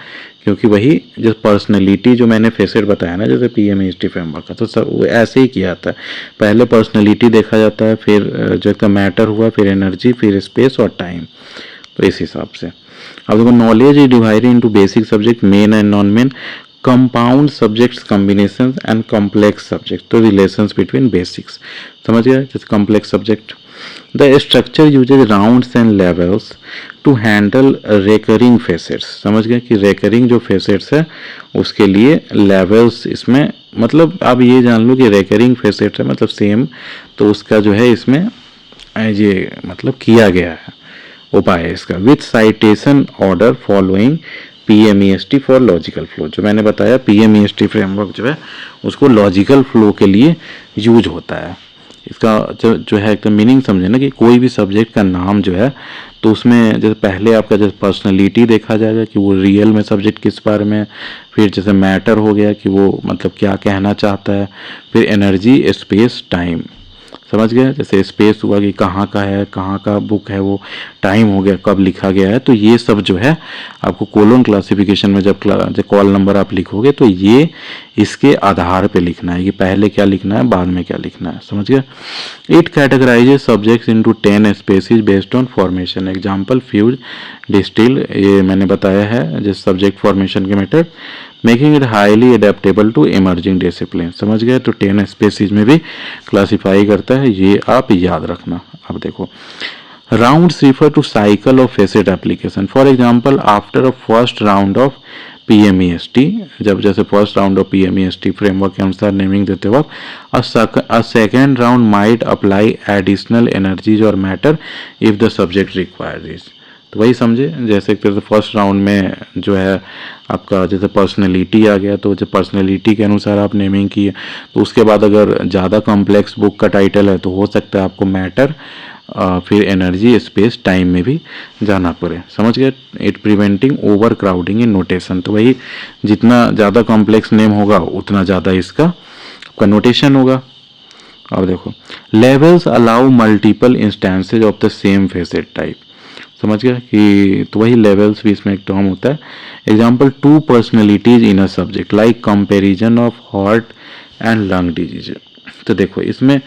क्योंकि वही जो पर्सनैलिटी जो मैंने फेसेट बताया ना जैसे PMHD फ्रेमवर्क का, तो सब वो ऐसे ही किया जाता है, पहले पर्सनैलिटी देखा जाता है, फिर जो का मैटर हुआ, फिर एनर्जी, फिर स्पेस और टाइम, तो इस हिसाब से। अब देखो knowledge is divided into basic subject main and non main, compound subjects combinations and complex subject, तो रिलेशंस बिटवीन बेसिक्स, समझ गया, जैसे complex subject. The structure uses rounds and levels to handle recurring facets, समझ गए कि recurring जो facets है उसके लिए लेवल्स इसमें, मतलब आप ये जान लो कि रेकरिंग फेसेट्स है मतलब सेम, तो उसका जो है इसमें ये मतलब किया गया है उपाय है इसका, with citation order following PMEST for logical flow, जो मैंने बताया PMEST फ्रेमवर्क जो है उसको लॉजिकल फ्लो के लिए यूज होता है। इसका जो है एक तो मीनिंग समझे ना कि कोई भी सब्जेक्ट का नाम जो है तो उसमें जैसे पहले आपका जैसे पर्सनैलिटी देखा जाएगा कि वो रियल में सब्जेक्ट किस बारे में, फिर जैसे मैटर हो गया कि वो मतलब क्या कहना चाहता है, फिर एनर्जी, स्पेस, टाइम, समझ गया, जैसे स्पेस हुआ कि कहाँ का है, कहाँ का बुक है वो, टाइम हो गया कब लिखा गया है, तो ये सब जो है आपको कोलोन क्लासिफिकेशन में जब कॉल नंबर आप लिखोगे तो ये इसके आधार पे लिखना है कि पहले क्या लिखना है बाद में क्या लिखना है, समझ गया। It categorizes subjects into 10 species based on formation, example fuse, distil, ये मैंने बताया है जिस सब्जेक्ट फॉर्मेशन के method, making it highly adaptable to emerging discipline, समझ गए। तो 10 स्पेसीज में भी क्लासीफाई करता है, ये आप याद रखना। अब देखो rounds refer to cycle of facet application, for example after a first round of PMEST, जब जैसे first round of PMEST framework के अनुसार नेमिंग देते वक्त a second round might apply additional energies और matter if the subject requires this, तो वही समझे जैसे एक तरह से फर्स्ट राउंड में जो है आपका जैसे पर्सनैलिटी आ गया, तो जब पर्सनैलिटी के अनुसार आप नेमिंग की है, तो उसके बाद अगर ज़्यादा कॉम्प्लेक्स बुक का टाइटल है तो हो सकता है आपको मैटर, फिर एनर्जी, स्पेस, टाइम में भी जाना पड़े, समझ गए। It preventing over crowding in notation, तो वही जितना ज़्यादा कॉम्प्लेक्स नेम होगा उतना ज़्यादा इसका आपका नोटेशन होगा। अब देखो levels allow multiple instances of the same facet type, समझ गया कि तो वही लेवल्स भी इसमें एक टर्म होता है। Example two personalities in a subject like comparison of heart and lung disease, तो देखो इसमें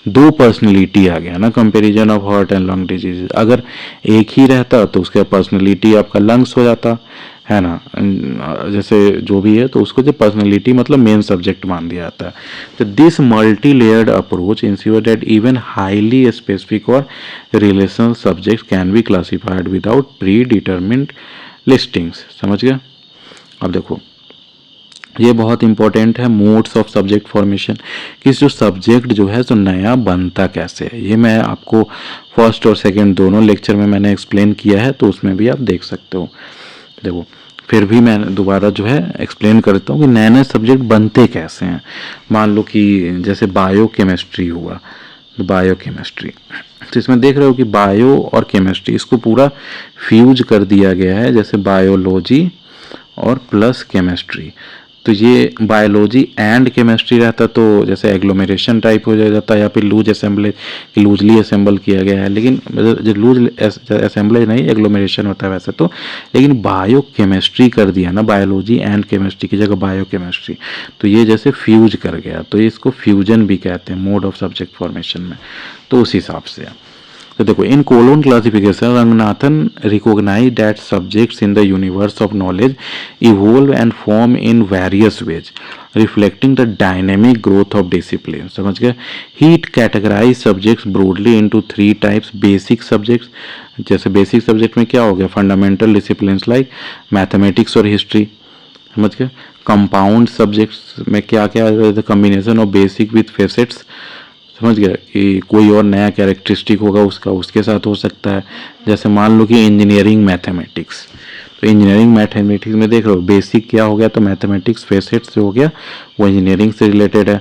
दो पर्सनैलिटी आ गया ना, comparison of heart and lung disease, अगर एक ही रहता तो उसका पर्सनैलिटी आपका लंग्स हो जाता है ना, जैसे जो भी है, तो उसको जो पर्सनैलिटी मतलब मेन सब्जेक्ट मान दिया जाता है। तो this multi layered approach ensure that even highly specific और relation subjects can be classified without predetermined listings, समझ गया। अब देखो ये बहुत इंपॉर्टेंट है, मोड्स ऑफ सब्जेक्ट फॉर्मेशन, कि जो सब्जेक्ट जो है तो नया बनता कैसे है। ये मैं आपको फर्स्ट और सेकंड दोनों लेक्चर में मैंने एक्सप्लेन किया है, तो उसमें भी आप देख सकते हो। देखो फिर भी मैं दोबारा जो है एक्सप्लेन करता हूँ कि नए नए सब्जेक्ट बनते कैसे हैं। मान लो कि जैसे बायोकेमिस्ट्री हुआ, बायोकेमिस्ट्री, तो इसमें देख रहे हो कि बायो और केमिस्ट्री इसको पूरा फ्यूज कर दिया गया है, जैसे बायोलॉजी और प्लस केमिस्ट्री। तो ये बायोलॉजी एंड केमिस्ट्री रहता तो जैसे एग्लोमेरेशन टाइप हो जाता, या फिर लूज असेंबली, लूजली असेंबल किया गया है, लेकिन जो लूज असेंबलेज नहीं, एग्लोमेरेशन होता है वैसे तो, लेकिन बायो केमिस्ट्री कर दिया ना, बायोलॉजी एंड केमिस्ट्री की जगह बायो केमिस्ट्री, तो ये जैसे फ्यूज कर गया, तो इसको फ्यूजन भी कहते हैं मोड ऑफ सब्जेक्ट फॉर्मेशन में। तो उस हिसाब से तो देखो, in colon classification Ranganathan recognize that subjects in the universe of knowledge evolve and form in various ways reflecting the dynamic growth of discipline. समझ गए। He categorize subjects broadly into 3 types. Basic subjects, जैसे basic subject में क्या हो गया, fundamental discipline like mathematics और history. समझ गए। कंपाउंड सब्जेक्ट्स में क्या क्या है, combination of basic with facets. समझ गया कि कोई और नया कैरेक्टरिस्टिक होगा उसका, उसके साथ हो सकता है। जैसे मान लो कि इंजीनियरिंग मैथमेटिक्स, तो इंजीनियरिंग मैथमेटिक्स में देख रहे हो बेसिक क्या हो गया, तो मैथमेटिक्स फेसेट से हो गया, वो इंजीनियरिंग से रिलेटेड है।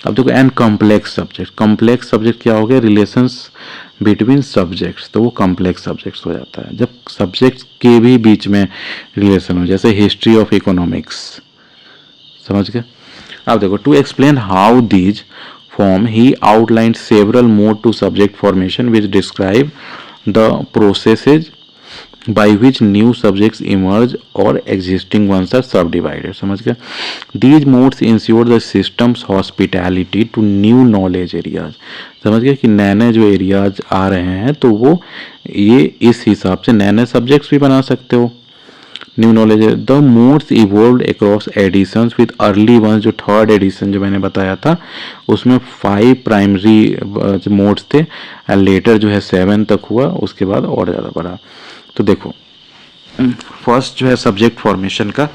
अब देखो and complex subject, complex subject क्या हो गया, रिलेशंस बिटवीन सब्जेक्ट्स, तो वो कॉम्प्लेक्स सब्जेक्ट्स हो जाता है जब सब्जेक्ट्स के भी बीच में रिलेशन हो, जैसे हिस्ट्री ऑफ इकोनॉमिक्स। समझ गए। अब देखो, to explain how these form, he outlined several modes to subject formation which describe the processes by which new subjects emerge or existing ones are subdivided. समझ गए। These modes ensure the system's hospitality to new knowledge areas. समझ गए कि नए नए जो areas आ रहे हैं तो वो ये इस हिसाब से नए नए सब्जेक्ट्स भी बना सकते हो। न्यू नॉलेज है। The modes evolve across editions with early ones, जो थर्ड एडिशन जो मैंने बताया था उसमें 5 प्राइमरी मोड्स थे, लेटर जो है 7 तक हुआ, उसके बाद और ज़्यादा बढ़ा। तो देखो फर्स्ट जो है सब्जेक्ट फॉर्मेशन का,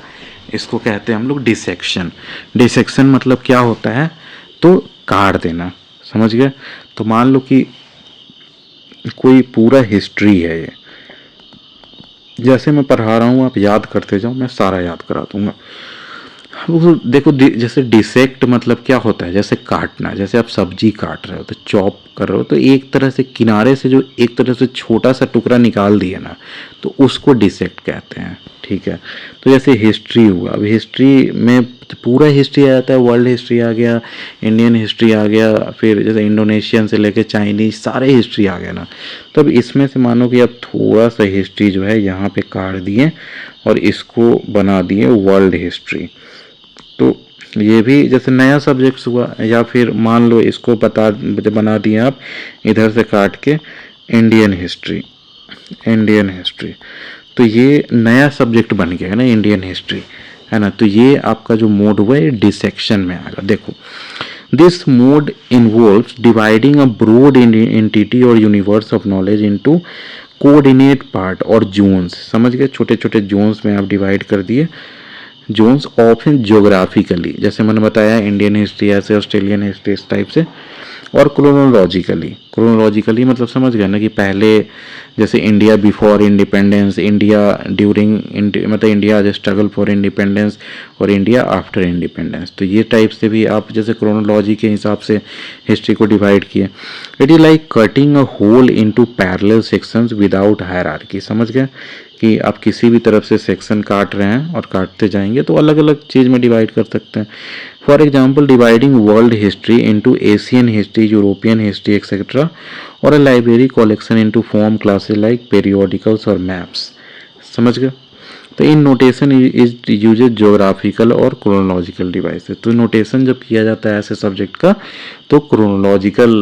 इसको कहते हैं हम लोग डिसेक्शन। डिसेक्शन मतलब क्या होता है, तो काट देना। समझ गए। तो मान लो कि कोई पूरा हिस्ट्री है, ये जैसे मैं पढ़ा रहा हूँ आप याद करते जाओ, मैं सारा याद करा दूंगा। देखो जैसे डिसेक्ट मतलब क्या होता है, जैसे काटना, जैसे आप सब्जी काट रहे हो तो चॉप कर रहे हो, तो एक तरह से किनारे से जो एक तरह से छोटा सा टुकड़ा निकाल दिए ना, तो उसको डिसेक्ट कहते हैं। ठीक है। तो जैसे हिस्ट्री हुआ, अब हिस्ट्री में पूरा हिस्ट्री आ जाता है, वर्ल्ड हिस्ट्री आ गया, इंडियन हिस्ट्री आ गया, फिर जैसे इंडोनेशियन से लेके चाइनीज सारे हिस्ट्री आ गए ना। तो अब इसमें से मानो कि अब थोड़ा सा हिस्ट्री जो है यहाँ पे काट दिए और इसको बना दिए वर्ल्ड हिस्ट्री, तो ये भी जैसे नया सब्जेक्ट हुआ। या फिर मान लो इसको बना दिए आप इधर से काट के इंडियन हिस्ट्री, इंडियन हिस्ट्री, तो ये नया सब्जेक्ट बन गया है ना, इंडियन हिस्ट्री, है ना। तो ये आपका जो मोड हुआ है डिसेक्शन में आएगा। देखो, this mode involves dividing a broad entity और universe of knowledge into coordinate part और जोन्स। समझ गए, छोटे छोटे जोन्स में आप डिवाइड कर दिए। जोन्स ऑप्शन ज्योग्राफिकली, जैसे मैंने बताया इंडियन हिस्ट्री ऐसे, ऑस्ट्रेलियन हिस्ट्री इस टाइप से, और क्रोनोलॉजिकली। क्रोनोलॉजिकली मतलब समझ गए ना कि पहले जैसे India before independence, India during, मतलब India as struggle for independence, और इंडिया आफ्टर इंडिपेंडेंस। तो ये टाइप से भी आप जैसे क्रोनोलॉजी के हिसाब से हिस्ट्री को डिवाइड किए। It is like cutting a whole into parallel sections without hierarchy. समझ गए कि आप किसी भी तरफ से सेक्शन काट रहे हैं और काटते जाएंगे तो अलग अलग चीज़ में डिवाइड कर सकते हैं। For example, dividing world history into Asian history, European history etcetera, और a library collection into form classes like periodicals और मैप्स। समझ गए। तो in notation is uses geographical और क्रोनोलॉजिकल डिवाइसेस। तो नोटेशन जब किया जाता है ऐसे सब्जेक्ट का तो क्रोनोलॉजिकल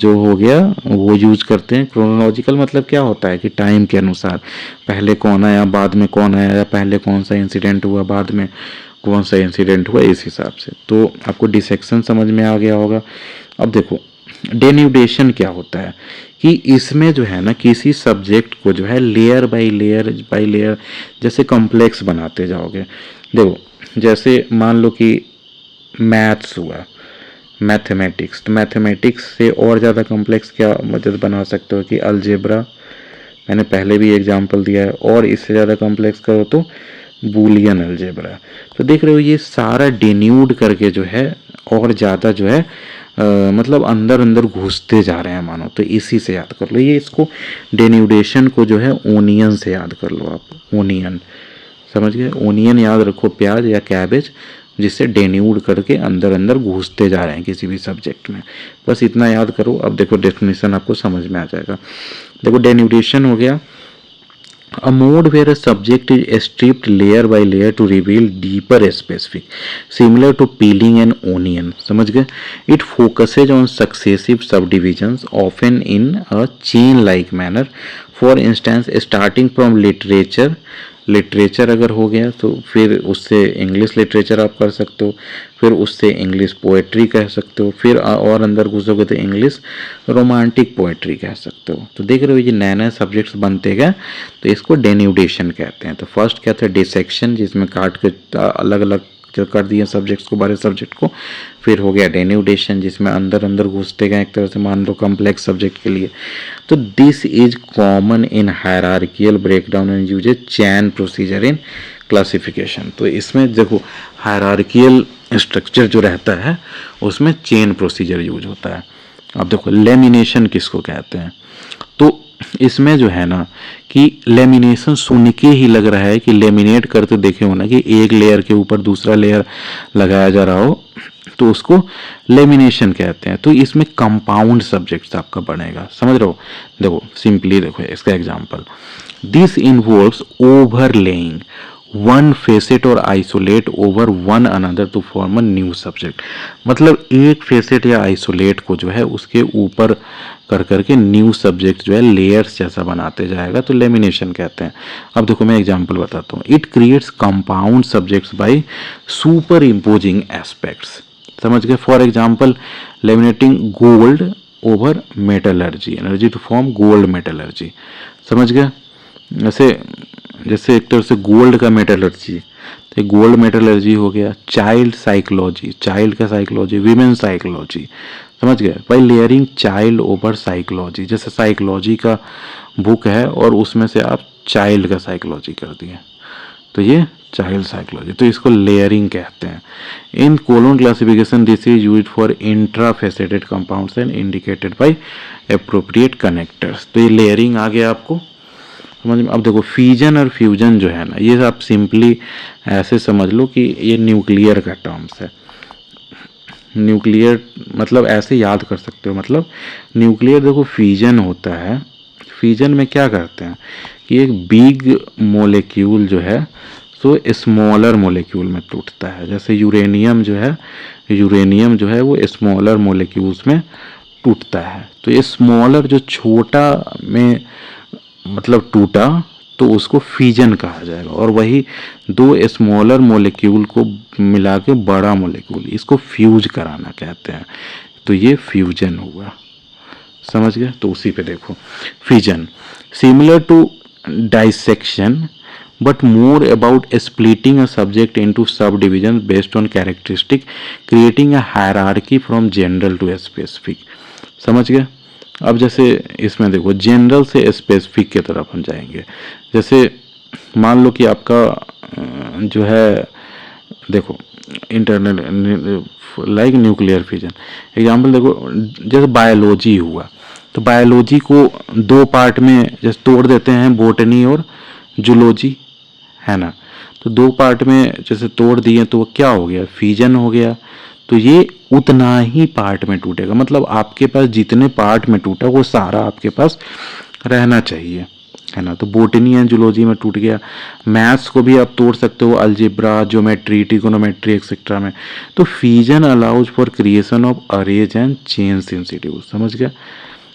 जो हो गया वो यूज करते हैं। क्रोनोलॉजिकल मतलब क्या होता है कि टाइम के अनुसार, पहले कौन आया, बाद में कौन आया, या पहले कौन सा इंसिडेंट हुआ, बाद में कौन सा इंसिडेंट हुआ, इस हिसाब से। तो आपको डिसेक्शन समझ में आ गया होगा। अब देखो डेन्यूडेशन क्या होता है कि इसमें जो है ना किसी सब्जेक्ट को जो है लेयर बाय लेयर जैसे कॉम्प्लेक्स बनाते जाओगे। देखो जैसे मान लो कि मैथ्स हुआ, मैथमेटिक्स, तो मैथमेटिक्स से और ज़्यादा कॉम्प्लेक्स क्या मदद बना सकते हो कि अलजेब्रा, मैंने पहले भी एग्जांपल दिया है, और इससे ज़्यादा कॉम्प्लेक्स करो तो बूलियन अलजेब्रा। तो देख रहे हो ये सारा डिन्यूड करके जो है और ज़्यादा जो है मतलब अंदर अंदर घुसते जा रहे हैं मानो, तो इसी से याद कर लो ये, इसको डेन्यूडेशन को जो है ओनियन से याद कर लो आप, ओनियन, समझ गए, ओनियन याद रखो, प्याज या कैबेज, जिससे डेन्यूड करके अंदर अंदर घुसते जा रहे हैं किसी भी सब्जेक्ट में, बस इतना याद करो। अब देखो डेफिनेशन आपको समझ में आ जाएगा। देखो डेन्यूडेशन हो गया, a mode where a subject is stripped layer by layer to reveal deeper specific, similar to peeling an onion, समझ गए। It focuses on successive subdivisions often in a chain like manner, for instance starting from literature, literature अगर हो गया तो फिर उससे English literature आप कर सकते हो, फिर उससे इंग्लिश पोएट्री कह सकते हो, फिर और अंदर घुसोगे तो इंग्लिश रोमांटिक पोएट्री कह सकते हो। तो देख रहे हो ये नए नए सब्जेक्ट्स बनते गए, तो इसको डेन्यूडेशन कहते हैं। तो फर्स्ट क्या था, डिसेक्शन, जिसमें काट के अलग अलग कर दिए सब्जेक्ट्स को, बारे सब्जेक्ट को। फिर हो गया डेन्यूडेशन, जिसमें अंदर अंदर घुसते गए एक तरह से, मान लो कॉम्प्लेक्स सब्जेक्ट के लिए। तो this is common in hierarchical breakdown and uses chain procedure in classification. तो इसमें देखो हायरार्कियल स्ट्रक्चर जो रहता है उसमें चेन प्रोसीजर यूज होता है। अब देखो लेमिनेशन किसको कहते हैं, तो इसमें जो है ना कि लेमिनेशन सुन के ही लग रहा है कि लेमिनेट करते देखे हो ना कि एक लेयर के ऊपर दूसरा लेयर लगाया जा रहा हो, तो उसको लेमिनेशन कहते हैं। तो इसमें कंपाउंड सब्जेक्ट्स आपका बनेगा, समझ रहे हो। देखो सिंपली देखो इसका example, this involves overlaying one facet और isolate over one another to form a new subject. मतलब एक फेसेट या आइसोलेट को जो है उसके ऊपर कर करके न्यू सब्जेक्ट जो है लेयर्स जैसा बनाते जाएगा, तो लेमिनेशन कहते हैं। अब देखो मैं एग्जांपल बताता हूँ, it creates compound subjects by superimposing aspects, समझ गए। For example laminating gold over metallurgy, energy to form gold metallurgy, समझ गए। जैसे एक तरह से गोल्ड का मेटलर्जी, तो गोल्ड मेटलर्जी हो गया। चाइल्ड साइकोलॉजी, चाइल्ड का साइकोलॉजी, वीमेन साइकोलॉजी, समझ गए। By layering child over psychology, जैसे साइकोलॉजी का बुक है और उसमें से आप चाइल्ड का साइकोलॉजी कर दिए, तो ये चाइल्ड साइकोलॉजी, तो इसको लेयरिंग कहते हैं। In colon classification this is used for intrafaceted compounds and indicated by appropriate connectors. तो ये लेयरिंग आ गया आपको समझ में। अब देखो फ्यूजन और फ्यूजन जो है ना, ये आप सिंपली ऐसे समझ लो कि ये न्यूक्लियर का टर्म्स है। न्यूक्लियर मतलब ऐसे याद कर सकते हो, मतलब न्यूक्लियर देखो फ्यूजन होता है, फ्यूजन में क्या करते हैं कि एक बिग मोलेक्यूल जो है सो स्मॉलर मोलेक्यूल में टूटता है। जैसे यूरेनियम जो है वो स्मॉलर मोलेक्यूल्स में टूटता है। तो ये स्मॉलर जो छोटा में मतलब टूटा तो उसको फ्यूजन कहा जाएगा, और वही दो स्मॉलर मोलेक्यूल को मिला के बड़ा मोलेक्यूल, इसको फ्यूज कराना कहते हैं। तो ये फ्यूजन हुआ, समझ गए। तो उसी पे देखो fusion, similar to dissection but more about splitting a subject into subdivisions based on characteristic, creating a hierarchy from general to specific, समझ गए। अब जैसे इसमें देखो जनरल से स्पेसिफिक की तरफ हम जाएंगे। जैसे मान लो कि आपका जो है देखो internal like nuclear fusion, example देखो जैसे बायोलॉजी हुआ, तो बायोलॉजी को दो पार्ट में जैसे तोड़ देते हैं, बोटनी और जूलॉजी, है ना। तो दो पार्ट में जैसे तोड़ दिए तो वो क्या हो गया, फ्यूजन हो गया। तो ये उतना ही पार्ट में टूटेगा, मतलब आपके पास जितने पार्ट में टूटा वो सारा आपके पास रहना चाहिए, है ना। तो बोटनी एंड जूलॉजी में टूट गया। मैथ्स को भी आप तोड़ सकते हो, अलजेब्रा, ज्योमेट्री, ट्रिगोनोमेट्री एक्सेट्रा में। तो fusion allows for creation of arrays and chains in schedule, समझ गया।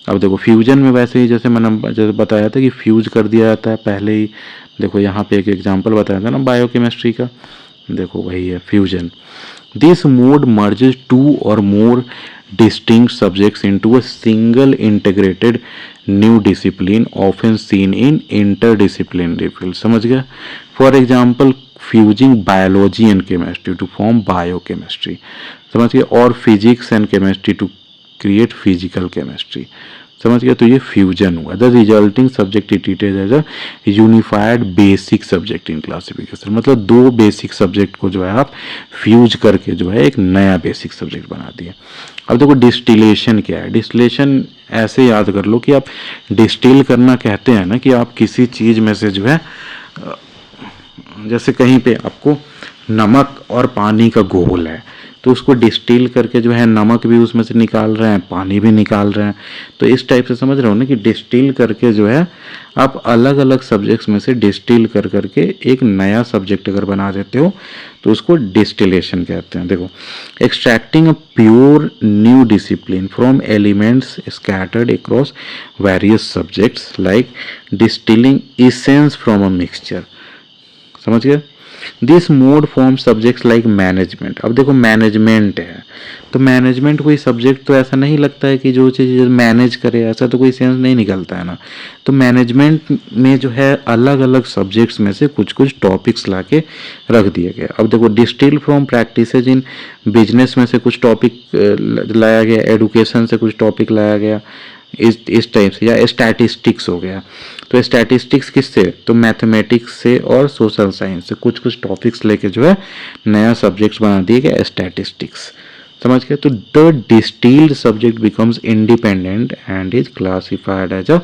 अब देखो फ्यूजन में वैसे ही जैसे मैंने जैसे बताया था कि फ्यूज कर दिया जाता है पहले ही। देखो यहाँ पे एक एग्जांपल बताया था ना बायोकेमिस्ट्री का, देखो वही है fusion. This mode merges two और more distinct subjects into a single integrated new discipline often seen in interdisciplinary field, समझ गया। For example fusing biology and chemistry to form biochemistry, समझ गए, और physics and chemistry to create physical chemistry, समझ गया। तो ये फ्यूजन हुआ। The resulting subject treated as a unified basic subject in classification, मतलब दो बेसिक सब्जेक्ट को जो है आप फ्यूज करके जो है एक नया बेसिक सब्जेक्ट बना दिया। अब देखो डिस्टिलेशन क्या है। डिस्टिलेशन ऐसे याद कर लो कि आप डिस्टिल करना कहते हैं ना कि आप किसी चीज़ में से जो है जैसे कहीं पे आपको नमक और पानी का घोल है तो उसको डिस्टिल करके जो है नमक भी उसमें से निकाल रहे हैं, पानी भी निकाल रहे हैं। तो इस टाइप से समझ रहे हो ना कि डिस्टिल करके जो है आप अलग अलग सब्जेक्ट्स में से डिस्टिल कर करके एक नया सब्जेक्ट अगर बना देते हो तो उसको डिस्टिलेशन कहते हैं। देखो, extracting a pure new discipline from elements scattered across various subjects like distilling essence from a mixture, समझ गए। This mode form subjects like management. अब देखो मैनेजमेंट है तो मैनेजमेंट कोई सब्जेक्ट तो ऐसा नहीं लगता है कि जो चीज़ मैनेज करे, ऐसा तो कोई सेंस नहीं निकलता है ना। तो मैनेजमेंट में जो है अलग अलग सब्जेक्ट्स में से कुछ कुछ टॉपिक्स ला के रख दिए गए। अब देखो distil from practices in business में से कुछ टॉपिक लाया गया, एडुकेशन से कुछ टॉपिक लाया गया, इस टाइप से, या स्टैटिस्टिक्स हो गया। तो स्टैटिस्टिक्स किससे, तो मैथमेटिक्स से और सोशल साइंस से कुछ कुछ टॉपिक्स लेके जो है नया सब्जेक्ट्स बना दिए गए स्टैटिस्टिक्स, समझ गए। तो the distilled subject becomes independent and is classified as a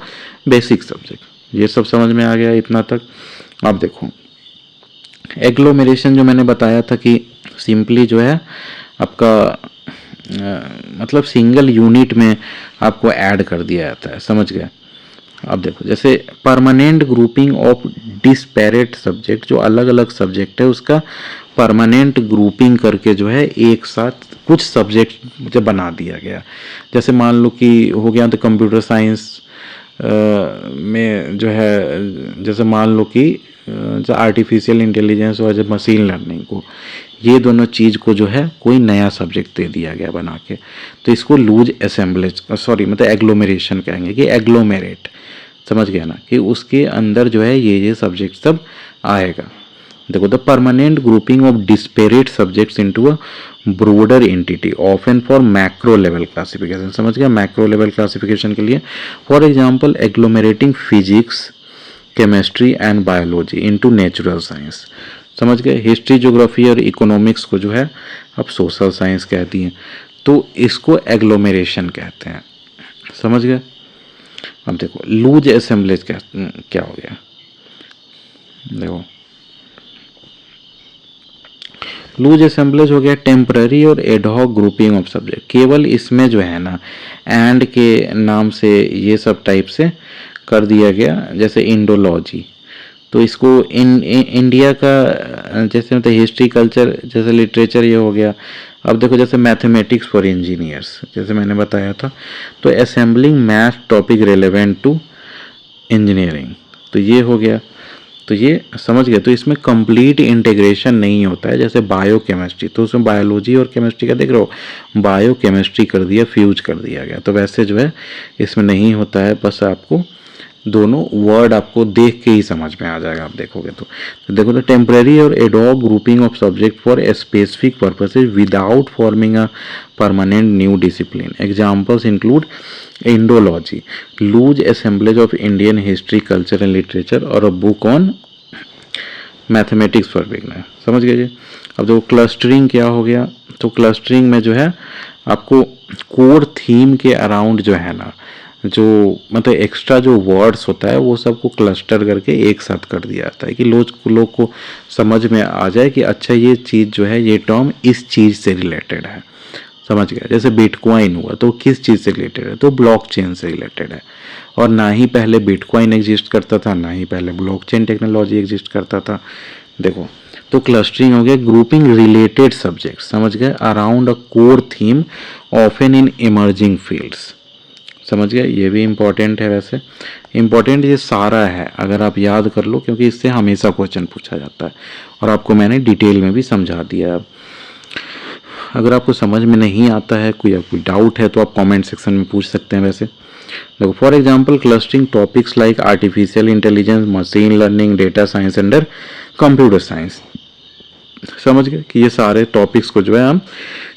basic subject. ये सब समझ में आ गया इतना तक। अब देखो एग्लोमेरेशन जो मैंने बताया था कि सिंपली जो है आपका मतलब सिंगल यूनिट में आपको ऐड कर दिया जाता है, समझ गए। अब देखो जैसे permanent grouping of disparate subject, जो अलग अलग सब्जेक्ट है उसका परमानेंट ग्रुपिंग करके जो है एक साथ कुछ सब्जेक्ट जब बना दिया गया। जैसे मान लो कि हो गया तो कंप्यूटर साइंस में जो है, जैसे मान लो कि जो आर्टिफिशियल इंटेलिजेंस और जो मशीन लर्निंग को, ये दोनों चीज़ को जो है कोई नया सब्जेक्ट दे दिया गया बना के, तो इसको लूज असेंबलेज मतलब एग्लोमेरेशन कहेंगे कि एग्लोमेरेट, समझ गया ना, कि उसके अंदर जो है ये सब्जेक्ट सब आएगा। देखो the permanent grouping of disparate subjects into a broader entity often for macro level classification, समझ गया, मैक्रो लेवल क्लासिफिकेशन के लिए। For example agglomerating physics, chemistry and biology into natural science, समझ गए। हिस्ट्री, ज्योग्राफी और इकोनॉमिक्स को जो है अब सोशल साइंस कहती हैं, तो इसको एग्लोमेरेशन कहते हैं, समझ गए। अब देखो लूज असेंबलेज क्या हो गया। देखो लूज असेंबलेज हो गया टेम्पररी और एडहॉक ग्रुपिंग ऑफ सब्जेक्ट। केवल इसमें जो है ना एंड के नाम से ये सब टाइप से कर दिया गया। जैसे इंडोलॉजी, तो इसको इंडिया का जैसे मतलब हिस्ट्री, कल्चर, जैसे लिटरेचर ये हो गया। अब देखो जैसे मैथमेटिक्स फॉर इंजीनियर्स, जैसे मैंने बताया था, तो assembling math topic relevant to engineering, तो ये हो गया। तो ये समझ गए। तो इसमें कंप्लीट इंटीग्रेशन नहीं होता है। जैसे बायोकेमिस्ट्री, तो उसमें बायोलॉजी और केमिस्ट्री का देख रहे हो, बायोकेमिस्ट्री कर दिया, फ्यूज कर दिया गया। तो वैसे जो है इसमें नहीं होता है, बस आपको दोनों वर्ड आपको देख के ही समझ में आ जाएगा आप देखोगे तो देखो तो टेम्पररी और ad hoc grouping of subject for a specific purposes without forming a permanent new discipline. Examples include Indology, loose assemblage of Indian history, culture and literature, और a book on mathematics for beginner, समझ गए जी। अब देखो clustering क्या हो गया। तो clustering में जो है आपको कोर थीम के अराउंड जो है ना, जो मतलब एक्स्ट्रा जो वर्ड्स होता है वो सबको क्लस्टर करके एक साथ कर दिया जाता है कि लोग को समझ में आ जाए कि अच्छा ये चीज़ जो है, ये टर्म इस चीज़ से रिलेटेड है, समझ गया। जैसे बिटकॉइन हुआ तो किस चीज़ से रिलेटेड है, तो ब्लॉकचेन से रिलेटेड है। और ना ही पहले बिटकॉइन एग्जिस्ट करता था, ना ही पहले ब्लॉकचेन टेक्नोलॉजी एग्जिस्ट करता था। देखो तो क्लस्टरिंग हो गया ग्रुपिंग रिलेटेड सब्जेक्ट, समझ गए, around a core theme often in emerging fields, समझ गए। ये भी इम्पॉर्टेंट है, वैसे इम्पॉर्टेंट ये सारा है, अगर आप याद कर लो, क्योंकि इससे हमेशा क्वेश्चन पूछा जाता है और आपको मैंने डिटेल में भी समझा दिया है। अगर आपको समझ में नहीं आता है, कोई डाउट है तो आप कमेंट सेक्शन में पूछ सकते हैं। वैसे देखो for example clustering topics like artificial intelligence, machine learning, data science under computer science, समझ गए कि ये सारे टॉपिक्स को जो है हम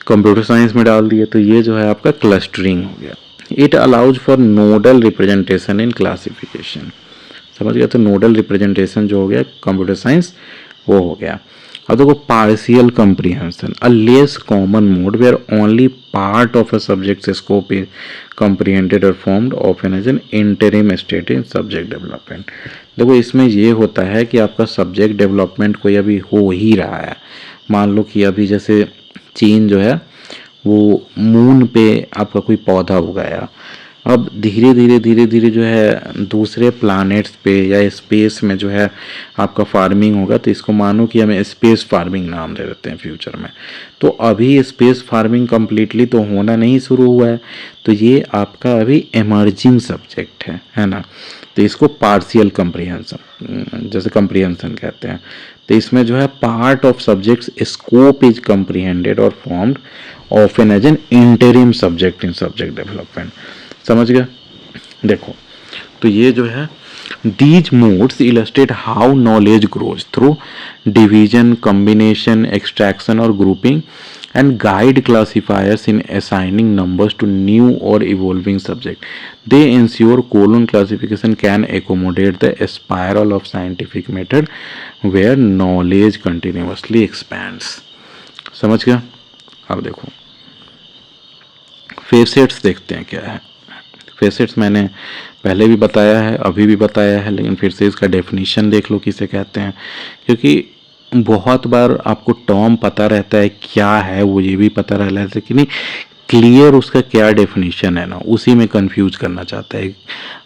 कंप्यूटर साइंस में डाल दिए, तो ये जो है आपका क्लस्टरिंग हो गया। It allows for nodal representation in classification, समझ गया। तो नोडल रिप्रेजेंटेशन जो हो गया कंप्यूटर साइंस वो हो गया। अब देखो partial comprehension, a less common mode where only part of a subject scope is comprehended और formed often as an interim state in subject development. देखो इसमें ये होता है कि आपका सब्जेक्ट डेवलपमेंट कोई अभी हो ही रहा है, मान लो कि अभी जैसे चीन जो है वो मून पे आपका कोई पौधा उगाया, अब धीरे धीरे धीरे धीरे जो है दूसरे प्लैनेट्स पे या स्पेस में जो है आपका फार्मिंग होगा, तो इसको मानो कि हमें स्पेस फार्मिंग नाम दे देते हैं फ्यूचर में। तो अभी स्पेस फार्मिंग कम्प्लीटली तो होना नहीं शुरू हुआ है, तो ये आपका अभी इमर्जिंग सब्जेक्ट है ना। तो इसको पार्शियल कंप्रीहेंशन, जैसे कंप्रीहेंशन कहते हैं। तो इसमें जो है part of subjects scope is comprehended और formed often as an interim subject in subject development, समझ गया। देखो तो ये जो है these modes illustrate how knowledge grows through division, combination, extraction और grouping and guide classifiers in assigning numbers to new or evolving subject. They ensure colon classification can accommodate the spiral of scientific method where knowledge continuously expands. समझ गया। अब देखो facets देखते हैं क्या है। Facets मैंने पहले भी बताया है, अभी भी बताया है, लेकिन फिर से इसका डेफिनेशन देख लो किसे कहते हैं, क्योंकि बहुत बार आपको टर्म पता रहता है क्या है, वो ये भी पता रहता है कि नहीं क्लियर उसका क्या डेफिनेशन है ना, उसी में कंफ्यूज करना चाहता है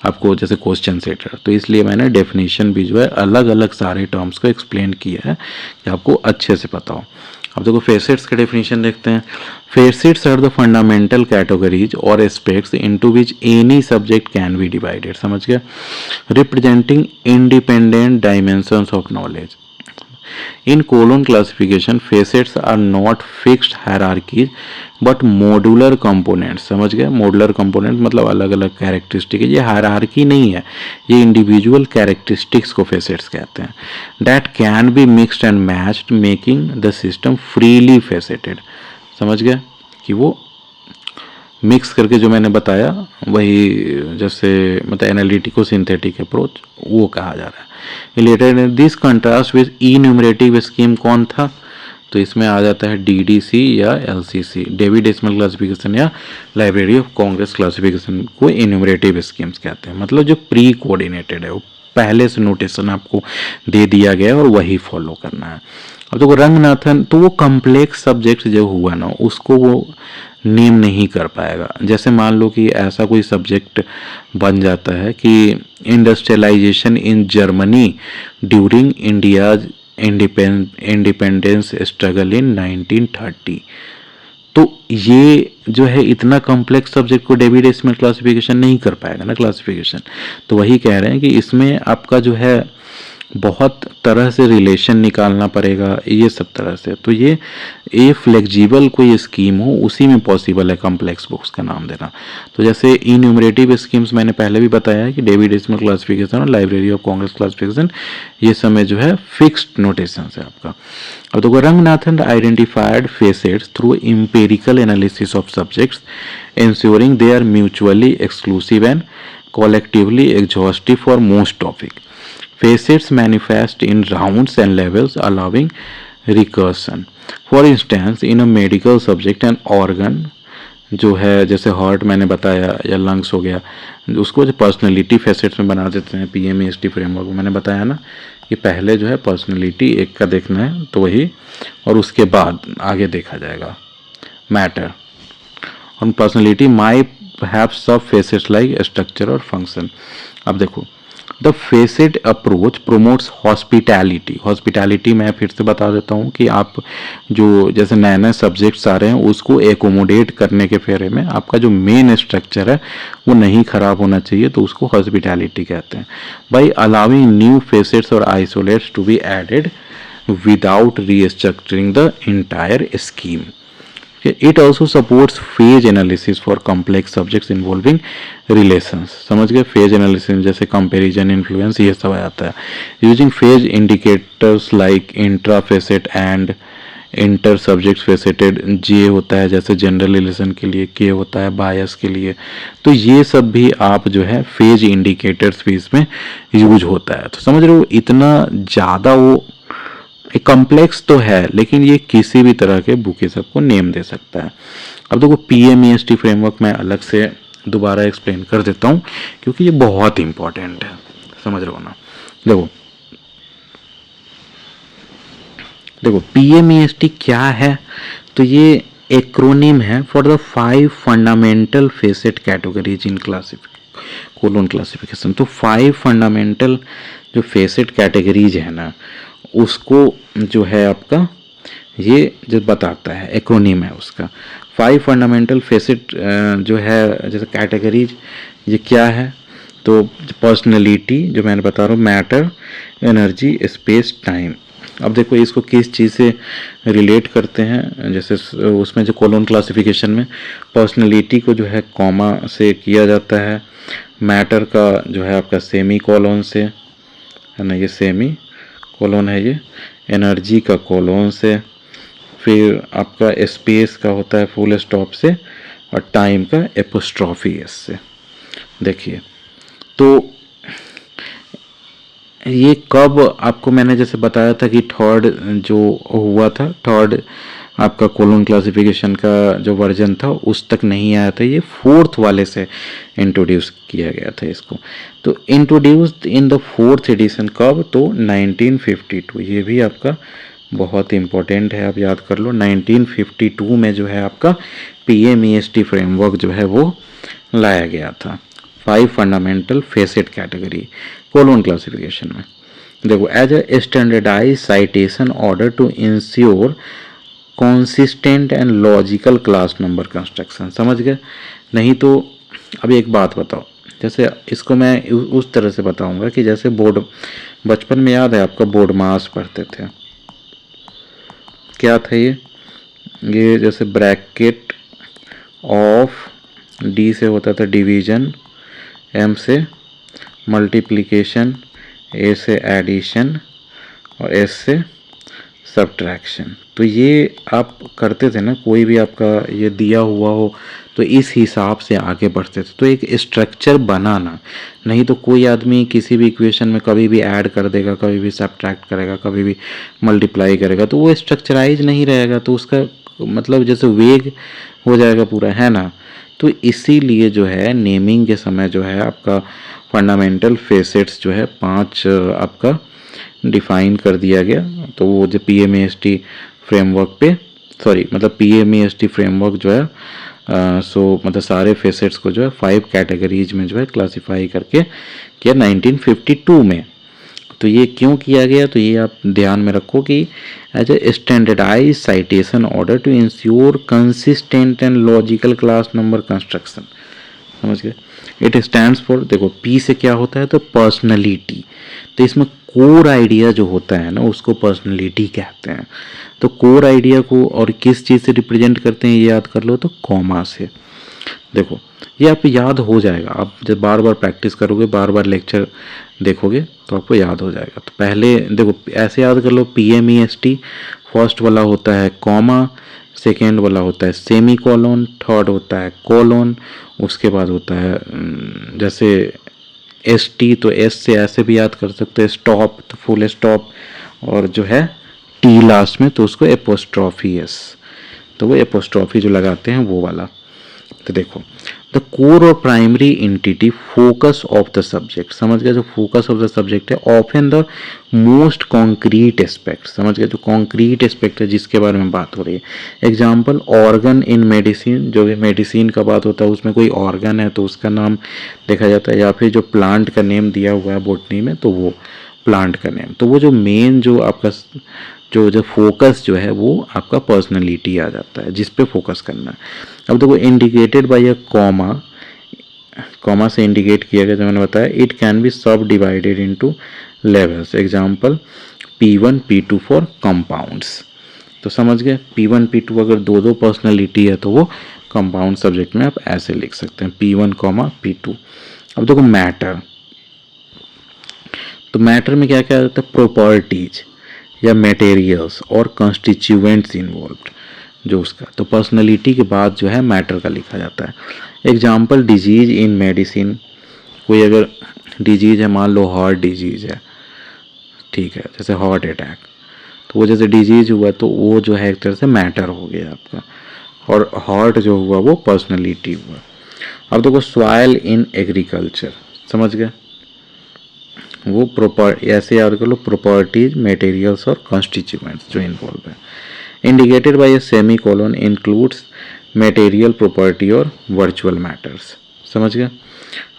आपको जैसे क्वेश्चन सेटर। तो इसलिए मैंने डेफिनेशन भी जो है अलग अलग सारे टर्म्स को एक्सप्लेन किया है कि आपको अच्छे से पता हो। अब देखो फेसेट्स का डेफिनेशन देखते हैं। Facets are the fundamental categories और aspects into which any subject can be divided, समझ गया, representing independent dimensions of knowledge. In colon classification, facets are not fixed hierarchies but modular components, समझ गए। modular component मतलब अलग अलग characteristic है, ये हायरार्की नहीं है, ये इंडिविजुअल कैरेक्टरिस्टिक्स को facets कहते हैं। That can be mixed and matched making the system freely faceted, समझ गए कि वो मिक्स करके जो मैंने बताया वही जैसे मतलब एनालिटिको सिंथेटिक अप्रोच वो कहा जा रहा है। Related this contrast with enumerative scheme कौन था, तो इसमें आ जाता है डीडीसी या एलसीसी, डेवी डेसिमल क्लासिफिकेशन या लाइब्रेरी ऑफ कांग्रेस क्लासिफिकेशन को इन्यूमरेटिव स्कीम्स कहते हैं। मतलब जो प्री कोऑर्डिनेटेड है, वो पहले से नोटेशन आपको दे दिया गया है और वही फॉलो करना है। अब तो रंगनाथन तो वो कम्प्लेक्स सब्जेक्ट जो हुआ ना उसको वो नेम नहीं कर पाएगा। जैसे मान लो कि ऐसा कोई सब्जेक्ट बन जाता है कि industrialization in Germany during India's independence struggle in 1930, तो ये जो है इतना कॉम्प्लेक्स सब्जेक्ट को डेवी डेसिमल क्लासिफिकेशन नहीं कर पाएगा ना क्लासिफिकेशन। तो वही कह रहे हैं कि इसमें आपका जो है बहुत तरह से रिलेशन निकालना पड़ेगा, ये सब तरह से। तो ये फ्लेक्सिबल कोई स्कीम हो उसी में पॉसिबल है कॉम्प्लेक्स बुक्स का नाम देना। तो जैसे इन्यूमरेटिव स्कीम्स मैंने पहले भी बताया है कि डेवी डेसिमल क्लासिफिकेशन और लाइब्रेरी ऑफ कांग्रेस क्लासिफिकेशन ये समय जो है फिक्स्ड नोटेशन है आपका। अब तो Ranganathan identified facets through empirical analysis of subjects ensuring they are mutually exclusive and collectively exhaustive for most topics. Facets manifest in rounds and levels allowing recursion. For instance, in a medical subject an organ जो है जैसे heart मैंने बताया या lungs हो गया, उसको जो पर्सनैलिटी फैसेट्स में बना देते हैं PMAST फ्रेमवर्क में मैंने बताया ना कि पहले जो है पर्सनैलिटी एक का देखना है तो वही, और उसके बाद आगे देखा जाएगा मैटर। और पर्सनैलिटी माई हैव सब फेसेट्स लाइक स्ट्रक्चर और फंक्शन। अब देखो the facet approach promotes hospitality. Hospitality मैं फिर से बता देता हूँ कि आप जो जैसे नए नए सब्जेक्ट्स आ रहे हैं उसको एकोमोडेट करने के फेरे में आपका जो मेन स्ट्रक्चर है वो नहीं खराब होना चाहिए, तो उसको हॉस्पिटैलिटी कहते हैं। बाई अलाउिंग न्यू फेसेट्स और isolates to be added without restructuring the entire scheme. It also supports phase analysis for complex subjects involving relations। समझ गए, phase analysis जैसे comparison, influence ये सब आता है। Using phase indicators like intrafacet and inter subject faceted, जे होता है जैसे जनरल रिलेशन के लिए, के होता है बायस के लिए। तो ये सब भी आप जो है फेज इंडिकेटर्स भी इसमें यूज होता है। तो समझ रहे हो, इतना ज़्यादा वो कॉम्प्लेक्स तो है, लेकिन ये किसी भी तरह के बुक के सबको नेम दे सकता है। अब देखो PMEST फ्रेमवर्क मैं अलग से दोबारा एक्सप्लेन कर देता हूँ, क्योंकि ये बहुत इंपॉर्टेंट है, समझ रहे हो ना। देखो PMEST क्या है, तो ये एक्रोनिम है for the 5 fundamental facet categories in colon classification. तो 5 फंडामेंटल जो फेसेट कैटेगरीज है ना, उसको जो है आपका ये जो बताता है, एक्रोनिम है उसका। 5 फंडामेंटल फेसेट जो है जैसे कैटेगरीज, ये क्या है, तो पर्सनैलिटी जो मैंने बता रहा हूँ, मैटर, एनर्जी, स्पेस, टाइम। अब देखो इसको किस चीज़ से रिलेट करते हैं, जैसे उसमें जो कोलोन क्लासिफिकेशन में पर्सनैलिटी को जो है कॉमा से किया जाता है, मैटर का जो है आपका सेमी कोलोन से, है ना, ये सेमी कोलोन है ये, एनर्जी का कोलोन से, फिर आपका स्पेस का होता है फुल स्टॉप से, और टाइम का एपोस्ट्रॉफी एस से। देखिए तो ये कब आपको मैंने जैसे बताया था कि थर्ड जो हुआ था, थर्ड आपका कोलोन क्लासिफिकेशन का जो वर्जन था उस तक नहीं आया था, ये फोर्थ वाले से इंट्रोड्यूस किया गया था इसको। तो introduced in the fourth edition कब, तो 1952। ये भी आपका बहुत इंपॉर्टेंट है, आप याद कर लो। 1952 में जो है आपका PMEST फ्रेमवर्क जो है वो लाया गया था 5 fundamental facet category colon classification में। देखो as a standardize citation order to ensure consistent and logical class number construction. समझ गए? नहीं तो अभी एक बात बताओ, जैसे इसको मैं उस तरह से बताऊंगा कि जैसे बोर्ड, बचपन में याद है आपका बोर्ड मास पढ़ते थे, क्या था ये जैसे ब्रैकेट ऑफ, डी से होता था डिवीजन, एम से मल्टीप्लिकेशन, ए से एडिशन, और एस से सब्ट्रैक्शन। तो ये आप करते थे ना, कोई भी आपका ये दिया हुआ हो तो इस हिसाब से आगे बढ़ते थे, तो एक स्ट्रक्चर बनाना। नहीं तो कोई आदमी किसी भी इक्वेशन में कभी भी ऐड कर देगा, कभी भी सब्ट्रैक्ट करेगा, कभी भी मल्टीप्लाई करेगा, तो वो स्ट्रक्चराइज नहीं रहेगा, तो उसका मतलब जैसे वेग हो जाएगा पूरा, है ना। तो इसीलिए जो है नेमिंग के समय जो है आपका फंडामेंटल फेसेट्स जो है 5 आपका डिफाइन कर दिया गया। तो वो जो PMEST फ्रेमवर्क पे, सॉरी मतलब PMEST फ्रेमवर्क जो है सो मतलब सारे फेसेट्स को जो है 5 कैटेगरीज में जो है क्लासीफाई करके किया 1952 में। तो ये क्यों किया गया, तो ये आप ध्यान में रखो कि as a standardize citation order to ensure consistent and logical class number construction. समझ गए? इट स्टैंड्स फॉर, देखो P से क्या होता है, तो पर्सनैलिटी। तो इसमें कोर आइडिया जो होता है ना उसको पर्सनैलिटी कहते हैं। तो कोर आइडिया को और किस चीज़ से रिप्रेजेंट करते हैं ये याद कर लो, तो कॉमा से। देखो ये आपको याद हो जाएगा, आप जब बार बार प्रैक्टिस करोगे, बार बार लेक्चर देखोगे तो आपको याद हो जाएगा। तो पहले देखो ऐसे याद कर लो, PMEST फर्स्ट वाला होता है कॉमा, सेकेंड वाला होता है सेमी कॉलोन, थर्ड होता है कॉलोन, उसके बाद होता है जैसे ST, तो S से ऐसे भी याद कर सकते हैं, स्टॉप तो फुल स्टॉप, और जो है T लास्ट में तो उसको एपोस्ट्रॉफी S, तो वो एपोस्ट्रॉफी जो लगाते हैं वो वाला। तो देखो द कोर और primary entity focus of the subject. समझ गए? जो फोकस ऑफ द सब्जेक्ट है, often the most concrete aspect. समझ गए? जो कॉन्क्रीट एस्पेक्ट है जिसके बारे में बात हो रही है। एग्जाम्पल ऑर्गन इन मेडिसिन, जो भी मेडिसिन का बात होता है उसमें कोई ऑर्गन है तो उसका नाम देखा जाता है, या फिर जो प्लांट का नेम दिया हुआ है बोटनी में तो वो प्लांट का नेम। तो वो जो मेन जो आपका जो फोकस जो है वो आपका पर्सनैलिटी आ जाता है, जिस पे फोकस करना है। अब देखो indicated by a comma, comma से इंडिकेट किया गया जो मैंने बताया, इट कैन बी सब divided into levels. Example P1 P2 for compounds. तो समझ गए? P1 P2 अगर दो दो पर्सनैलिटी है तो वो कंपाउंड सब्जेक्ट में आप ऐसे लिख सकते हैं, P1 P2। अब देखो मैटर, तो मैटर में क्या क्या आता है, प्रॉपर्टीज। या मटेरियल्स और कंस्टिट्यूएंट्स इन्वॉल्व्ड, जो उसका, तो पर्सनैलिटी के बाद जो है मैटर का लिखा जाता है। एग्जाम्पल डिजीज इन मेडिसिन, कोई अगर डिजीज है, मान लो हार्ट डिजीज है, ठीक है, जैसे हार्ट अटैक, तो वो जैसे डिजीज हुआ तो वो जो है एक तरह से मैटर हो गया आपका, और हार्ट जो हुआ वो पर्सनैलिटी हुआ। अब देखो सॉइल इन एग्रीकल्चर, समझ गए, वो प्रॉपर ऐसे याद कर लो, प्रॉपर्टीज मटेरियल्स और कॉन्स्टिट्यूएंट्स जो इन्वॉल्व है। Indicated by a semi colon includes material property और वर्चुअल मैटर्स, समझ गए।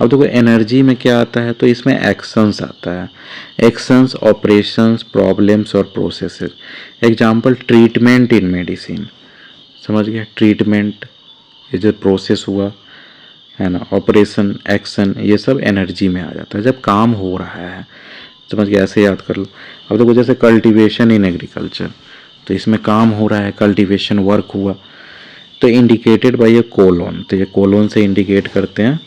अब देखो एनर्जी में क्या आता है, तो इसमें एक्शंस आता है, एक्शंस, ऑपरेशंस, प्रॉब्लम्स और प्रोसेसेस। एग्जांपल ट्रीटमेंट इन मेडिसिन, समझ गए, ट्रीटमेंट ये जो प्रोसेस हुआ है ना, ऑपरेशन, एक्शन, ये सब एनर्जी में आ जाता है जब काम हो रहा है, समझ गए, ऐसे याद कर लो। अब देखो जैसे कल्टीवेशन इन एग्रीकल्चर, तो इसमें काम हो रहा है, कल्टीवेशन वर्क हुआ, तो इंडिकेटेड बाय ए कोलोन, तो ये कोलोन से इंडिकेट करते हैं,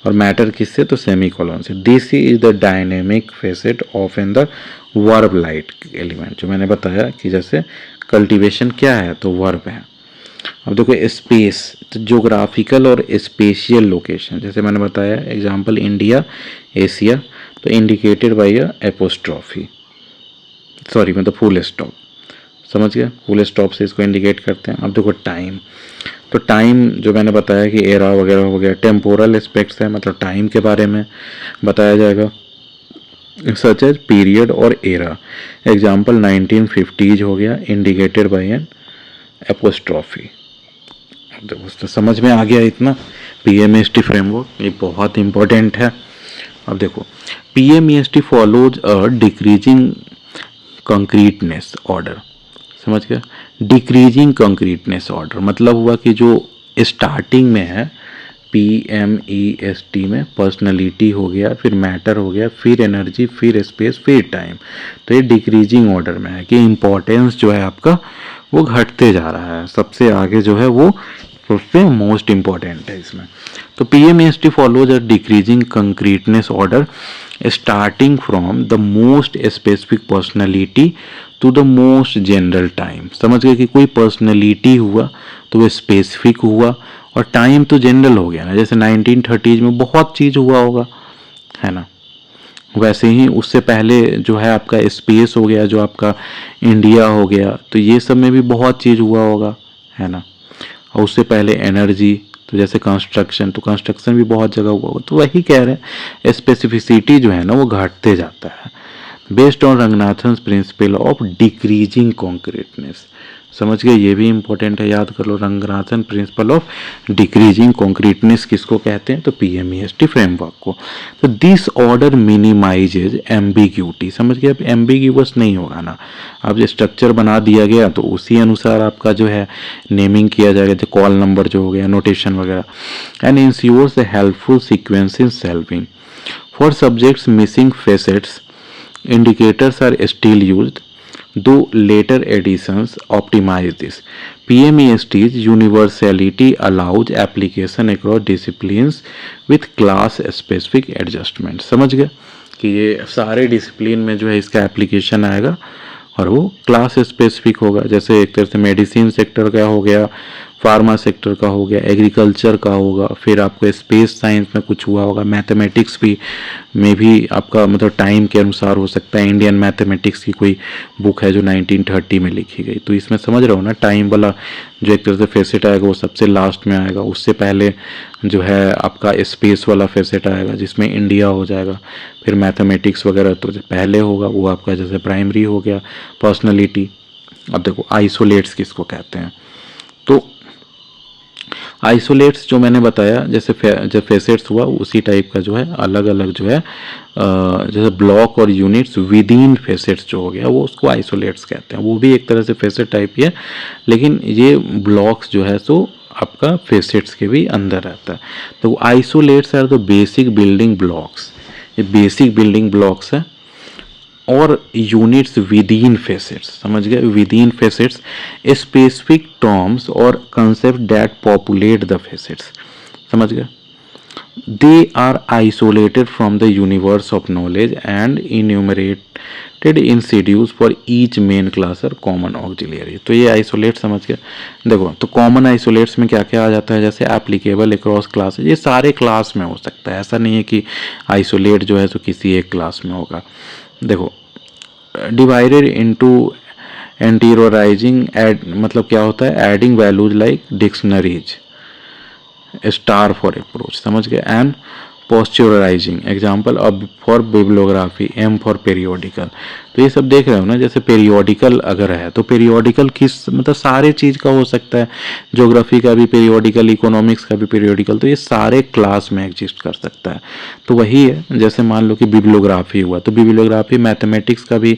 और मैटर किससे, तो सेमी कोलोन से। This is the dynamic facet of in the verb light element, जो मैंने बताया कि जैसे कल्टीवेशन क्या है, तो वर्ब है। अब देखो स्पेस, तो ज्योग्राफिकल और स्पेशियल लोकेशन, जैसे मैंने बताया एग्जांपल इंडिया, एशिया, तो indicated by a apostrophe, sorry मतलब फुल स्टॉप, समझ गया, फुल स्टॉप से इसको इंडिकेट करते हैं। अब देखो टाइम, तो टाइम जो मैंने बताया कि एरा वगैरह हो गया, टेम्पोरल एस्पेक्ट्स है, मतलब टाइम के बारे में बताया जाएगा, सच एज पीरियड और एरा। एग्जांपल 1950s हो गया, इंडिकेटेड बाय एन एपोस्ट्रॉफी। दोस्तों समझ में आ गया इतना, पीएमईएसटी फ्रेमवर्क ये बहुत इंपॉर्टेंट है। अब देखो पीएमईएसटी follows a decreasing concreteness order, समझ गया, डिक्रीजिंग कंक्रीटनेस ऑर्डर मतलब हुआ कि जो स्टार्टिंग में है पीएमईएसटी में पर्सनैलिटी हो गया, फिर मैटर हो गया, फिर एनर्जी, फिर स्पेस, फिर टाइम, तो ये डिक्रीजिंग ऑर्डर में है कि इम्पोर्टेंस जो है आपका वो घटते जा रहा है, सबसे आगे जो है वो सबसे मोस्ट इम्पॉर्टेंट है इसमें। तो PMEST follows a decreasing concreteness order starting from the most specific personality to the most general time, समझ गए कि कोई पर्सनैलिटी हुआ तो वो स्पेसिफिक हुआ, और टाइम तो जनरल हो गया ना, जैसे 1930s में बहुत चीज़ हुआ होगा, है ना, वैसे ही उससे पहले जो है आपका स्पेस हो गया, जो आपका इंडिया हो गया, तो ये सब में भी बहुत चीज़ हुआ होगा, है ना, और उससे पहले एनर्जी, तो जैसे कंस्ट्रक्शन, तो कंस्ट्रक्शन भी बहुत जगह हुआ होगा, तो वही कह रहे हैं स्पेसिफिसिटी जो है ना वो घटते जाता है, based on Ranganathan principle of decreasing concreteness, समझ गए, ये भी इंपॉर्टेंट है, याद कर लो, Ranganathan principle of decreasing concreteness किसको कहते हैं, तो पीएमईएसटी फ्रेमवर्क को। तो दिस ऑर्डर मिनिमाइजेज एम्बिग्यूटी, समझ गए, अब एम्बिग्यूअस नहीं होगा ना, अब जो स्ट्रक्चर बना दिया गया तो उसी अनुसार आपका जो है नेमिंग किया जाएगा, जो कॉल नंबर जो हो गया, नोटेशन वगैरह, and ensures the helpful sequence in solving for subjects missing facets indicators are still used, though later editions optimize this. PMEST's universality allows application across disciplines with class specific adjustments, समझ गए कि ये सारे discipline में जो है इसका application आएगा और वो क्लास स्पेसिफिक होगा, जैसे एक तरह से मेडिसिन सेक्टर का हो गया, फार्मा सेक्टर का हो गया, एग्रीकल्चर का होगा, फिर आपको स्पेस साइंस में कुछ हुआ होगा, मैथमेटिक्स भी में भी आपका मतलब टाइम के अनुसार हो सकता है, इंडियन मैथमेटिक्स की कोई बुक है जो 1930 में लिखी गई, तो इसमें समझ रहे हो ना, टाइम वाला जो एक तरह से फेसेट आएगा वो सबसे लास्ट में आएगा, उससे पहले जो है आपका स्पेस वाला फेसेट आएगा जिसमें इंडिया हो जाएगा, फिर मैथमेटिक्स वगैरह तो पहले होगा, वो आपका जैसे प्राइमरी हो गया, पर्सनैलिटी। अब देखो आइसोलेट्स किसको कहते हैं, तो आइसोलेट्स जो मैंने बताया जैसे जब फेसेट्स हुआ उसी टाइप का जो है अलग अलग जो है जैसे ब्लॉक और यूनिट्स विद इन फेसेट्स जो हो गया वो उसको आइसोलेट्स कहते हैं, वो भी एक तरह से फेसेट टाइप ही है, लेकिन ये ब्लॉक्स जो है सो आपका फेसेट्स के भी अंदर रहता है। तो isolates are the basic building blocks, ये बेसिक बिल्डिंग ब्लॉक्स है, और यूनिट्स विद इन फेसेट्स, समझ गए, within facets specific terms और concept that populate the facets, समझ गए। they are isolated from the universe of knowledge and enumerated in schedules for each main class or common auxiliary। तो ये isolate समझ के देखो, तो कॉमन आइसोलेट्स में क्या क्या आ जाता है, जैसे एप्लीकेबल अक्रॉस क्लास, ये सारे क्लास में हो सकता है, ऐसा नहीं है कि आइसोलेट जो है तो किसी एक क्लास में होगा। देखो, डिवाइडेड इनटू एंटीरियराइजिंग, मतलब क्या होता है, adding values like dictionaries, star for approach, समझ गए, एंड पोस्चराइजिंग एग्जाम्पल अब for bibliography, M for periodical. तो ये सब देख रहे हो ना, जैसे पेरियोडिकल अगर है तो पेरियोडिकल किस मतलब सारे चीज़ का हो सकता है, ज्योग्राफी का भी पेरियोडिकल, इकोनॉमिक्स का भी पेरियोडिकल, तो ये सारे क्लास में एग्जिस्ट कर सकता है। तो वही है, जैसे मान लो कि बिब्लियोग्राफी हुआ, तो बिब्लियोग्राफी मैथमेटिक्स का भी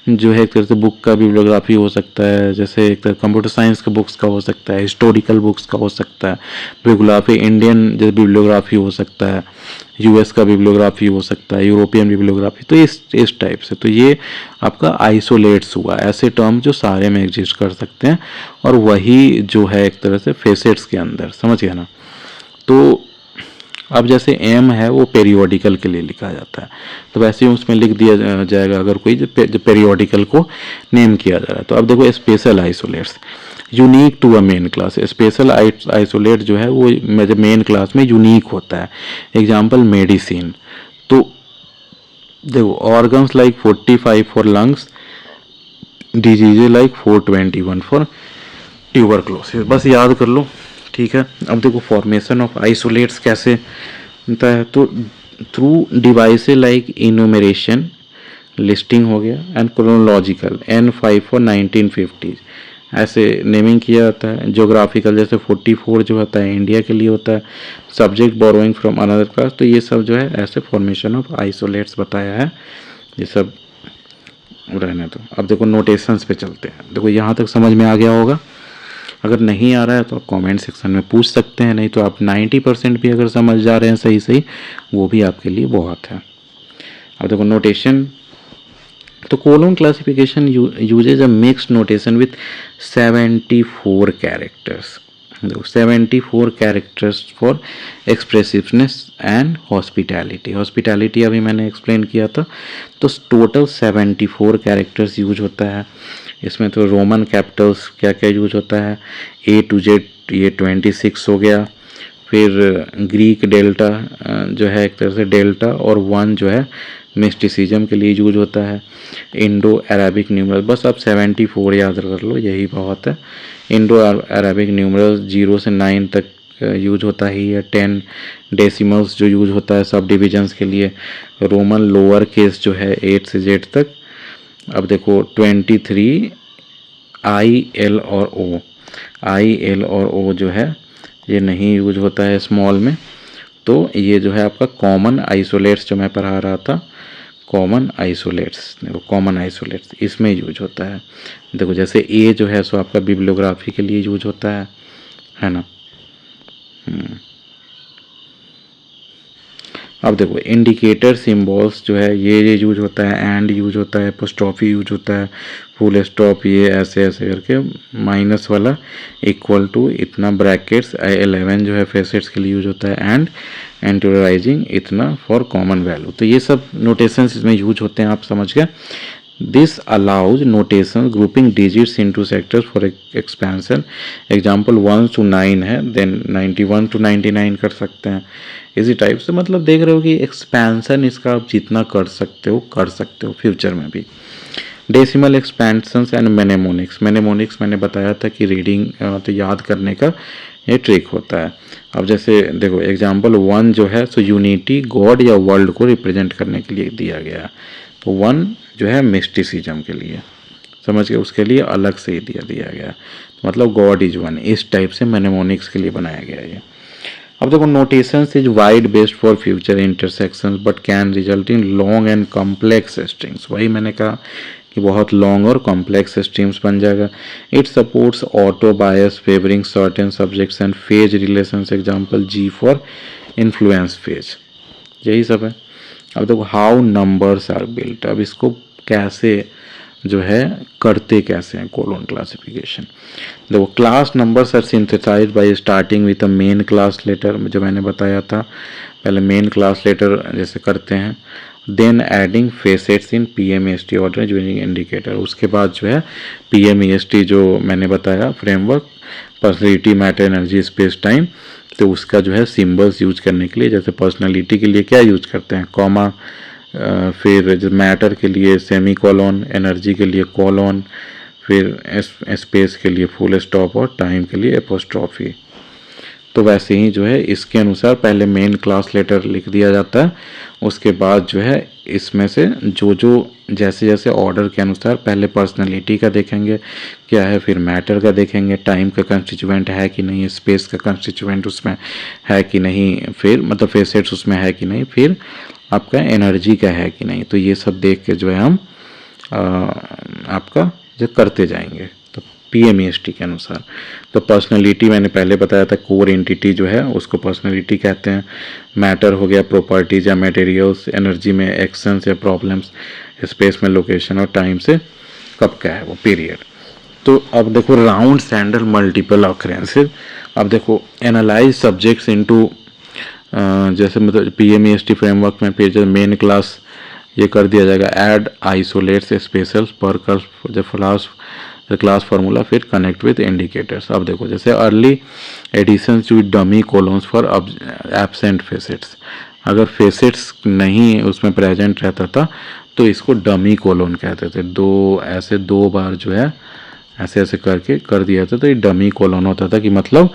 जो है एक तरह से बुक का बिब्लियोग्राफी हो सकता है, जैसे एक तरह कंप्यूटर साइंस का बुक्स का हो सकता है, हिस्टोरिकल बुक्स का हो सकता है बिब्लियोग्राफी, इंडियन जैसे बिब्लियोग्राफी हो सकता है, यूएस का बिब्लियोग्राफी हो सकता है, यूरोपियन बिब्लियोग्राफी, तो इस टाइप से। तो ये आपका आइसोलेट्स हुआ, ऐसे टर्म जो सारे में एग्जिस्ट कर सकते हैं, और वही जो है एक तरह से फेसेट्स के अंदर, समझ गया ना। तो अब जैसे एम है वो पेरियोडिकल के लिए लिखा जाता है, तो वैसे ही उसमें लिख दिया जाएगा अगर कोई जो पेरियोडिकल को नेम किया जा रहा है। तो अब देखो special isolates, unique to a main class, special isolate जो है वो जब मेन क्लास में यूनिक होता है। एग्जाम्पल मेडिसिन, तो देखो organs like 45 for lungs, diseases like 421 for tuberculosis, बस याद कर लो, ठीक है। अब देखो फॉर्मेशन ऑफ आइसोलेट्स कैसे होता है, तो through devices like enumeration, listing हो गया, एंड क्रोनोलॉजिकल, N5 फॉर 1950, ऐसे नेमिंग किया जाता है। ज्योग्राफिकल जैसे 44 जो होता है इंडिया के लिए होता है, subject borrowing from another class, तो ये सब जो है ऐसे फॉर्मेशन ऑफ आइसोलेट्स बताया है, ये सब रहने दो। अब देखो नोटेशंस पे चलते हैं। देखो यहाँ तक समझ में आ गया होगा, अगर नहीं आ रहा है तो आप कमेंट सेक्शन में पूछ सकते हैं, नहीं तो आप 90% भी अगर समझ जा रहे हैं सही सही, वो भी आपके लिए बहुत है। अब देखो नोटेशन, तो colon classification uses a mixed notation with 74 characters. देखो 74 characters for expressiveness and hospitality. Hospitality अभी मैंने एक्सप्लेन किया था, तो टोटल 74 कैरेक्टर्स यूज होता है इसमें। तो रोमन कैपिटल्स क्या क्या यूज होता है, A to Z ये 26 हो गया, फिर ग्रीक डेल्टा जो है एक तरह से डेल्टा, और 1 जो है मिस्टिसिज्म के लिए यूज होता है। इंडो अरेबिक न्यूमरल, बस आप 74 याद कर लो, यही बहुत है। इंडो अरेबिक न्यूमरल 0 से 9 तक यूज होता ही है। 10 डेसिमल्स जो यूज होता है सब डिविजन्स के लिए। रोमन लोअर केस जो है 8 से Z तक। अब देखो 23 I, L और O, I, L और O जो है ये नहीं यूज होता है स्मॉल में। तो ये जो है आपका कॉमन आइसोलेट्स जो मैं पढ़ा रहा था, कॉमन आइसोलेट्स, देखो कॉमन आइसोलेट्स इसमें यूज होता है। देखो जैसे ए जो है सो आपका बिब्लियोग्राफी के लिए यूज होता है ना। अब देखो इंडिकेटर सिंबल्स जो है ये यूज होता है, एंड यूज होता है, एपोस्ट्रॉफी यूज होता है, फुल स्टॉप ये ऐसे ऐसे करके, माइनस वाला इक्वल टू इतना, ब्रैकेट्स 11 जो है फेसेट्स के लिए यूज होता है, एंड एंटीरियराइजिंग इतना फॉर कॉमन वैल्यू। तो ये सब नोटेशंस इसमें यूज होते हैं, आप समझ गए। This allows notation grouping digits into sectors for expansion. Example 1 to 9 है, देन 91 to 99 कर सकते हैं, इसी टाइप से। मतलब देख रहे हो कि एक्सपेंशन इसका आप जितना कर सकते हो फ्यूचर में भी। Decimal expansions and mnemonics. Mnemonics मैंने बताया था कि रीडिंग तो याद करने का ये ट्रिक होता है। अब जैसे देखो एग्जांपल 1 जो है सो यूनिटी, गॉड या वर्ल्ड को रिप्रेजेंट करने के लिए दिया गया। तो 1 जो है मिस्टिसिज्म के लिए, समझ गए, उसके लिए अलग से ही दिया गया, मतलब गॉड इज 1, इस टाइप से मेनेमोनिक्स के लिए बनाया गया ये। अब देखो notations is wide based for future intersections but can result in long and complex strings. वही मैंने कहा कि बहुत लॉन्ग और कॉम्प्लेक्स स्ट्रीम्स बन जाएगा। It supports auto bias favouring certain subjects and phase relations. Example G for influence phase, यही सब है। अब देखो हाउ नंबर्स आर बिल्ट, अब इसको कैसे जो है करते कैसे हैं कोलोन क्लासिफिकेशन। देखो class numbers are synthesized by starting with a main class letter, जो मैंने बताया था पहले मेन क्लास लेटर जैसे करते हैं, देन एडिंग फेसेट्स इन PMEST ऑर्डर ज्वाइनिंग इंडिकेटर, उसके बाद जो है PMEST जो मैंने बताया framework personality matter energy space time, तो उसका जो है सिंबल्स यूज करने के लिए, जैसे पर्सनैलिटी के लिए क्या यूज करते हैं कॉमा, फिर जो मैटर के लिए सेमी कॉलोन, एनर्जी के लिए कॉलोन, फिर स्पेस के लिए फुल स्टॉप और टाइम के लिए एपोस्ट्रॉफी। तो वैसे ही जो है इसके अनुसार पहले मेन क्लास लेटर लिख दिया जाता है, उसके बाद जो है इसमें से जो जो जैसे जैसे ऑर्डर के अनुसार पहले पर्सनैलिटी का देखेंगे क्या है, फिर मैटर का देखेंगे, टाइम का कंस्टिट्यूएंट है कि नहीं, स्पेस का कंस्टिट्यूएंट उसमें है कि नहीं, फिर मतलब फेसेट्स उसमें है कि नहीं, फिर आपका एनर्जी का है कि नहीं। तो ये सब देख के जो है हम आपका जो करते जाएंगे तो PMEST के अनुसार। तो पर्सनैलिटी मैंने पहले बताया था, कोर एंटिटी जो है उसको पर्सनैलिटी कहते हैं। मैटर हो गया प्रॉपर्टीज या मटेरियल्स, एनर्जी में एक्शंस या प्रॉब्लम्स, स्पेस में लोकेशन और टाइम से कब का है वो पीरियड। तो अब देखो राउंड सैंडल मल्टीपल ऑकरेंसेस। अब देखो एनालाइज सब्जेक्ट्स इनटू, जैसे मतलब PMEST फ्रेमवर्क में फिर जो मेन क्लास ये कर दिया जाएगा, ऐड आइसोलेट्स स्पेशल पर क्लास फार्मूला, फिर कनेक्ट विद इंडिकेटर्स। अब देखो जैसे early editions with dummy colons for absent facets, अगर फेसेट्स नहीं उसमें प्रेजेंट रहता था तो इसको डमी कोलोन कहते थे। दो बार जो है ऐसे ऐसे करके कर दिया था तो ये डमी कोलोन होता था कि मतलब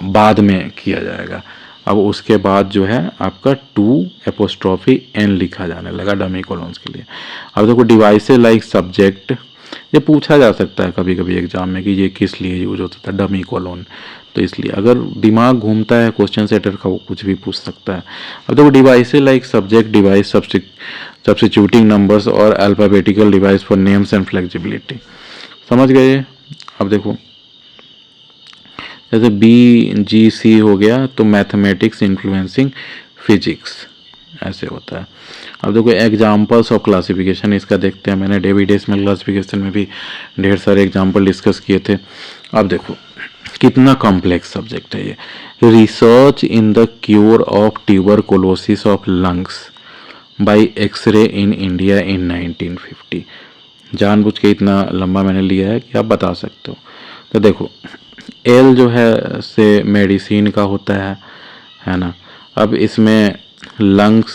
बाद में किया जाएगा। अब उसके बाद जो है आपका 2 लिखा जाने लगा डमी कोलोन्स के लिए। अब देखो डिवाइसेज लाइक सब्जेक्ट, ये पूछा जा सकता है कभी कभी एग्जाम में कि ये किस लिए यूज होता था डमी कोलोन, तो इसलिए अगर दिमाग घूमता है क्वेश्चन सेटर का वो कुछ भी पूछ सकता है। अब देखो devices like subject device substituting numbers और alphabetical device for names and flexibility, समझ गए। अब देखो जैसे BGC हो गया तो मैथमेटिक्स इन्फ्लुएंसिंग फिजिक्स ऐसे होता है। अब देखो एग्जाम्पल्स ऑफ क्लासिफिकेशन इसका देखते हैं, मैंने डेसिमल क्लासिफिकेशन में भी ढेर सारे एग्जाम्पल डिस्कस किए थे। अब देखो कितना कॉम्प्लेक्स सब्जेक्ट है ये। Research in the cure of tuberculosis of lungs by X ray in India in 1950। जानबूझ के इतना लंबा मैंने लिया है कि आप बता सकते हो। तो देखो L जो है से मेडिसिन का होता है ना। अब इसमें लंग्स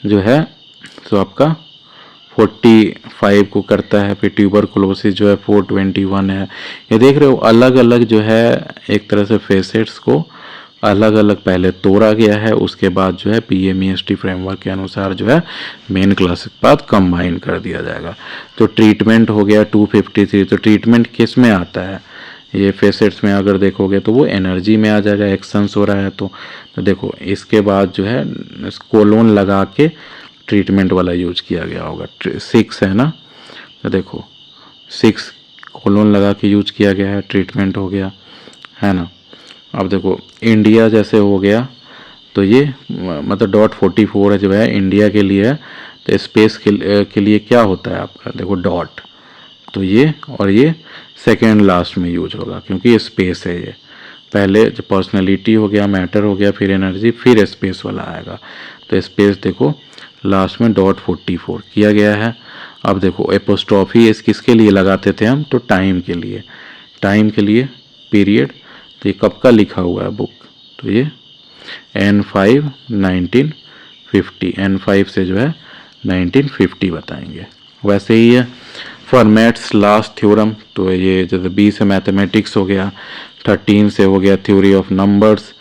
जो है तो आपका 45 को करता है, फिर ट्यूबरकुलोसिस जो है 421 है। ये देख रहे हो अलग अलग जो है एक तरह से फेसेट्स को अलग अलग पहले तोड़ा गया है, उसके बाद जो है PMEST फ्रेमवर्क के अनुसार जो है मेन क्लास के बाद कंबाइन कर दिया जाएगा। तो ट्रीटमेंट हो गया 253। तो ट्रीटमेंट किस में आता है, ये फेसेट्स में अगर देखोगे तो वो एनर्जी में आ जाएगा, एक्शंस हो रहा है तो देखो इसके बाद जो है कोलोन लगा के ट्रीटमेंट वाला यूज किया गया होगा। 6 है ना, तो देखो 6 कोलोन लगा के यूज किया गया है, ट्रीटमेंट हो गया है ना। अब देखो इंडिया जैसे हो गया तो ये मतलब .44 है जो है इंडिया के लिए है। तो स्पेस के लिए क्या होता है आपका, देखो डॉट, तो ये और ये सेकेंड लास्ट में यूज होगा क्योंकि ये स्पेस है। ये पहले जो पर्सनैलिटी हो गया, मैटर हो गया, फिर एनर्जी, फिर स्पेस वाला आएगा। तो स्पेस देखो लास्ट में .44 किया गया है। अब देखो एपोस्ट्रॉफी इस किसके लिए लगाते थे हम, तो टाइम के लिए, टाइम के लिए पीरियड। तो ये कब का लिखा हुआ है बुक, तो ये N5 1950, N5 से जो है 1950 बताएंगे। वैसे ही है फॉर्मेट्स लास्ट थ्योरम, तो ये जैसे 20 से मैथमेटिक्स हो गया, 13 से हो गया थ्योरी ऑफ नंबर्स,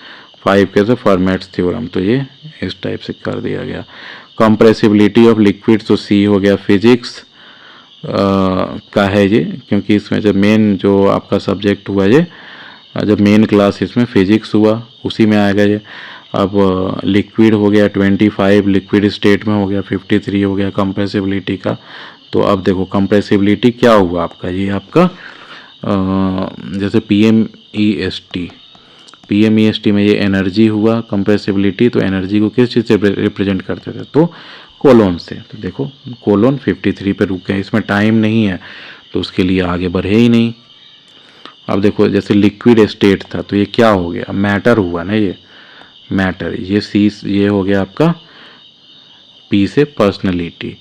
5 के से फॉर्मेट्स थ्योरम, तो ये इस टाइप से कर दिया गया। कंप्रेसिबिलिटी ऑफ लिक्विड, तो C हो गया फिजिक्स का है ये, क्योंकि इसमें जब मेन जो आपका सब्जेक्ट हुआ ये, जब मेन क्लास इसमें फिजिक्स हुआ उसी में आएगा ये। अब लिक्विड हो गया 25, लिक्विड स्टेट में हो गया 53 हो गया कंप्रेसिबिलिटी का। तो अब देखो कंप्रेसिबिलिटी क्या हुआ आपका, ये आपका जैसे PMEST में ये एनर्जी हुआ कंप्रेसिबिलिटी, तो एनर्जी को किस चीज़ से रिप्रेजेंट करते थे, तो कोलोन से। तो देखो कोलोन 53 पे रुक गए, इसमें टाइम नहीं है तो उसके लिए आगे बढ़े ही नहीं। अब देखो जैसे लिक्विड स्टेट था तो ये क्या हो गया, मैटर हुआ ना, ये मैटर, ये सी, ये हो गया आपका पी से पर्सनैलिटी।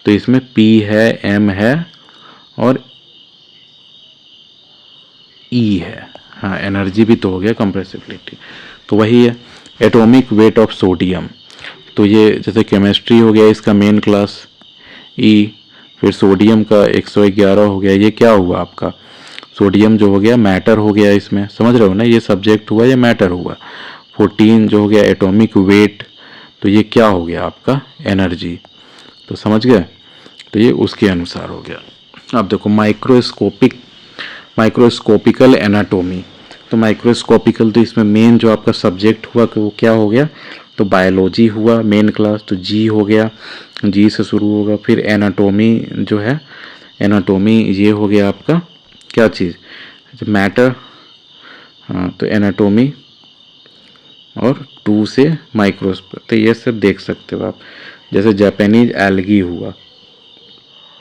तो इसमें पी है, एम है और ई है। हाँ एनर्जी भी तो हो गया, कंप्रेसिबिलिटी तो वही है। एटॉमिक वेट ऑफ सोडियम, तो ये जैसे केमिस्ट्री हो गया इसका मेन क्लास ई, फिर सोडियम का 111 हो गया। ये क्या हुआ आपका, सोडियम जो हो गया मैटर हो गया इसमें, समझ रहे हो ना, ये सब्जेक्ट हुआ, ये मैटर हुआ। 14 जो हो गया एटॉमिक वेट, तो ये क्या हो गया आपका एनर्जी, तो समझ गए, तो ये उसके अनुसार हो गया। अब देखो माइक्रोस्कोपिकल एनाटोमी, तो माइक्रोस्कोपिकल तो इसमें मेन जो आपका सब्जेक्ट हुआ कि वो क्या हो गया, तो बायोलॉजी हुआ मेन क्लास, तो जी हो गया, जी से शुरू होगा। फिर एनाटोमी जो है, एनाटोमी ये हो गया आपका क्या चीज़, मैटर, हाँ तो एनाटोमी, और 2 से माइक्रोस्कोप, तो ये सब देख सकते हो आप। जैसे जापानीज एल्गी हुआ,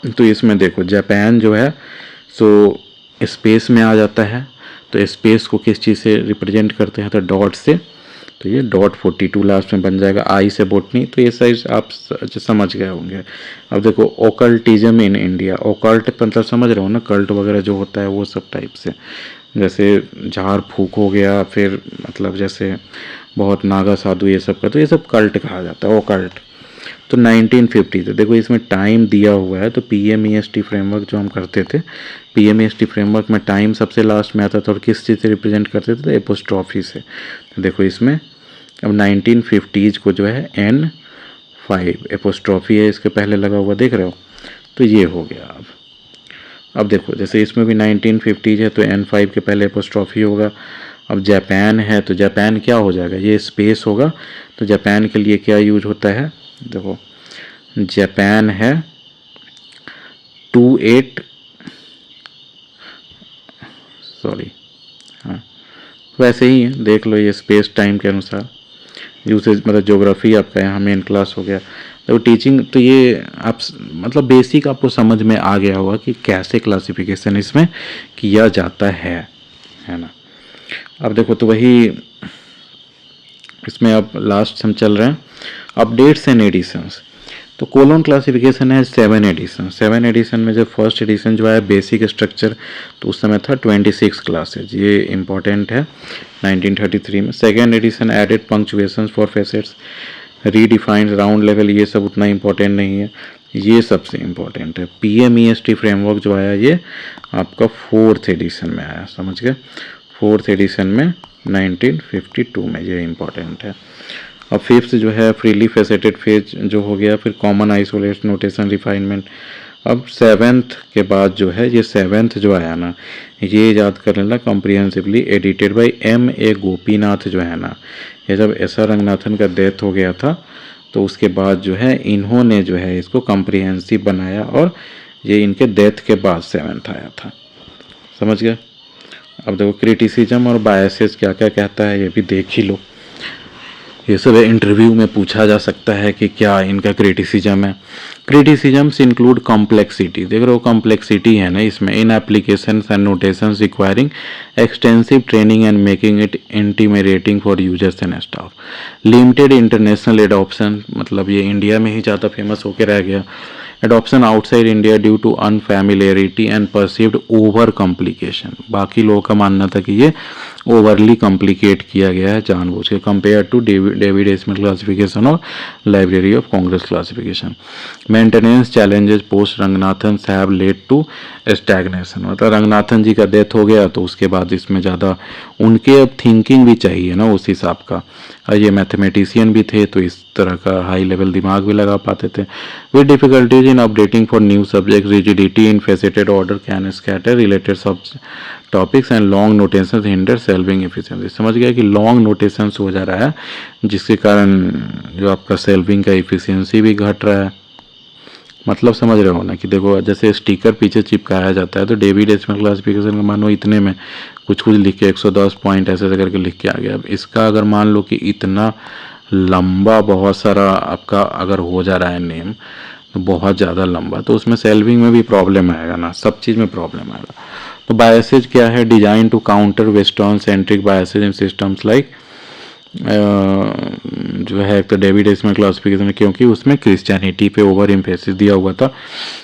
तो इसमें देखो जापान जो है सो स्पेस में आ जाता है, तो स्पेस को किस चीज़ से रिप्रेजेंट करते हैं, तो डॉट से, तो ये डॉट 42 लास्ट में बन जाएगा, आई से बोटनी, तो ये साइज आप समझ गए होंगे। अब देखो ओकल्टिज्म इन इंडिया, ओकल्ट मतलब समझ रहे हो ना, कल्ट वगैरह जो होता है वो सब टाइप से, जैसे झाड़ फूक हो गया, फिर मतलब जैसे बहुत नागा साधु ये सब का, तो ये सब कल्ट कहा जाता है ओकल्ट। तो 1950, तो देखो इसमें टाइम दिया हुआ है, तो PMEST फ्रेमवर्क जो हम करते थे, PMEST फ्रेमवर्क में टाइम सबसे लास्ट में आता था, और किस चीज़ से रिप्रेजेंट करते थे, तो एपोस्ट्रॉफी से। तो देखो इसमें अब 1950s को जो है N5 एपोस्ट्रॉफी है इसके पहले लगा हुआ, देख रहे हो, तो ये हो गया। अब देखो जैसे इसमें भी 1950s है तो N5 के पहले एपोस्ट्रॉफी होगा। अब जापान है तो जापान क्या हो जाएगा, ये स्पेस होगा, तो जापान के लिए क्या यूज होता है, देखो जापान है 28, सॉरी हाँ वैसे ही है, देख लो ये स्पेस टाइम के अनुसार यूसेज, मतलब ज्योग्राफी आपका यहाँ मेन क्लास हो गया। तो टीचिंग तो ये आप मतलब बेसिक आपको समझ में आ गया होगा कि कैसे क्लासिफिकेशन इसमें किया जाता है ना। अब देखो तो वही इसमें अब लास्ट हम चल रहे हैं अपडेट्स एंड एडिशंस। तो कोलोन क्लासिफिकेशन है 7 एडिशन। 7 एडिशन में जब फर्स्ट एडिशन जो है बेसिक स्ट्रक्चर, तो उस समय था 26 क्लासेज, ये इंपॉर्टेंट है 1933 में। Second edition added punctuation for facets, redefined round level, ये सब उतना इंपॉर्टेंट नहीं है, ये सबसे इम्पॉर्टेंट है। PMEST फ्रेमवर्क जो आया ये आपका 4th एडिशन में आया, समझ गए, 4th एडिशन में 1952 में, ये इम्पॉर्टेंट है। अब 5th जो है फ्रीली फेसेटेड फेज जो हो गया, फिर कॉमन आइसोलेट नोटेशन रिफाइनमेंट। अब 7th के बाद जो है ये 7th जो आया ना, ये याद कर लेना, comprehensively edited by M.A. Gopinath जो है ना, ये जब S.R. रंगनाथन का डेथ हो गया था तो उसके बाद जो है इन्होंने जो है इसको कॉम्प्रिहेंसिव बनाया, और ये इनके डेथ के बाद 7th आया था, समझ गए। अब देखो क्रिटिसिज्म और बायसेस क्या क्या कहता है ये भी देख ही लो, ये सब इंटरव्यू में पूछा जा सकता है कि क्या इनका क्रिटिसिज्म है। क्रिटिसिजम्स इंक्लूड कॉम्प्लेक्सिटी, देख रहे हो कॉम्प्लेक्सिटी है ना इसमें, in applications and notations requiring extensive training and making it intimidating for users and staff. Limited international adoption, मतलब ये इंडिया में ही ज़्यादा फेमस होकर रह गया। Adoption outside India due to unfamiliarity and perceived over complication, बाकी लोगों का मानना था कि ये ओवरली कॉम्प्लिकेट किया गया है जानबूझ के, compare to David Smith classification और library of Congress classification. Maintenance challenges post Ranganathan have led to stagnation, मतलब रंगनाथन जी का डेथ हो गया तो उसके बाद इसमें ज़्यादा उनके अब थिंकिंग भी चाहिए ना उस हिसाब का, ये मैथमेटिशियन भी थे तो इस तरह का हाई लेवल दिमाग भी लगा पाते थे। With difficulties in updating for new subject, rigidity in faceted order can scatter related subtopics and long notations hinder shelving efficiency. समझ गया कि लॉन्ग नोटेशंस हो जा रहा है जिसके कारण जो आपका सेल्विंग का एफिशिएंसी भी घट रहा है, मतलब समझ रहे हो ना कि देखो जैसे स्टिकर पीछे चिपकाया जाता है तो डेविड एस्मिथ क्लासिफिकेशन का मानो इतने में कुछ कुछ लिख के 110 पॉइंट ऐसे करके लिख के आ गया। अब इसका अगर मान लो कि इतना लंबा बहुत सारा आपका अगर हो जा रहा है नेम तो बहुत ज़्यादा लंबा, तो उसमें सेल्विंग में भी प्रॉब्लम आएगा ना, सब चीज़ में प्रॉब्लम आएगा। तो बायसेज क्या है, design to counter western centric biases in systems like जो है एक तो डेविड इसमें क्लासिफिकेशन, क्योंकि उसमें क्रिश्चियनिटी पे ओवर एम्फेसिस दिया हुआ था।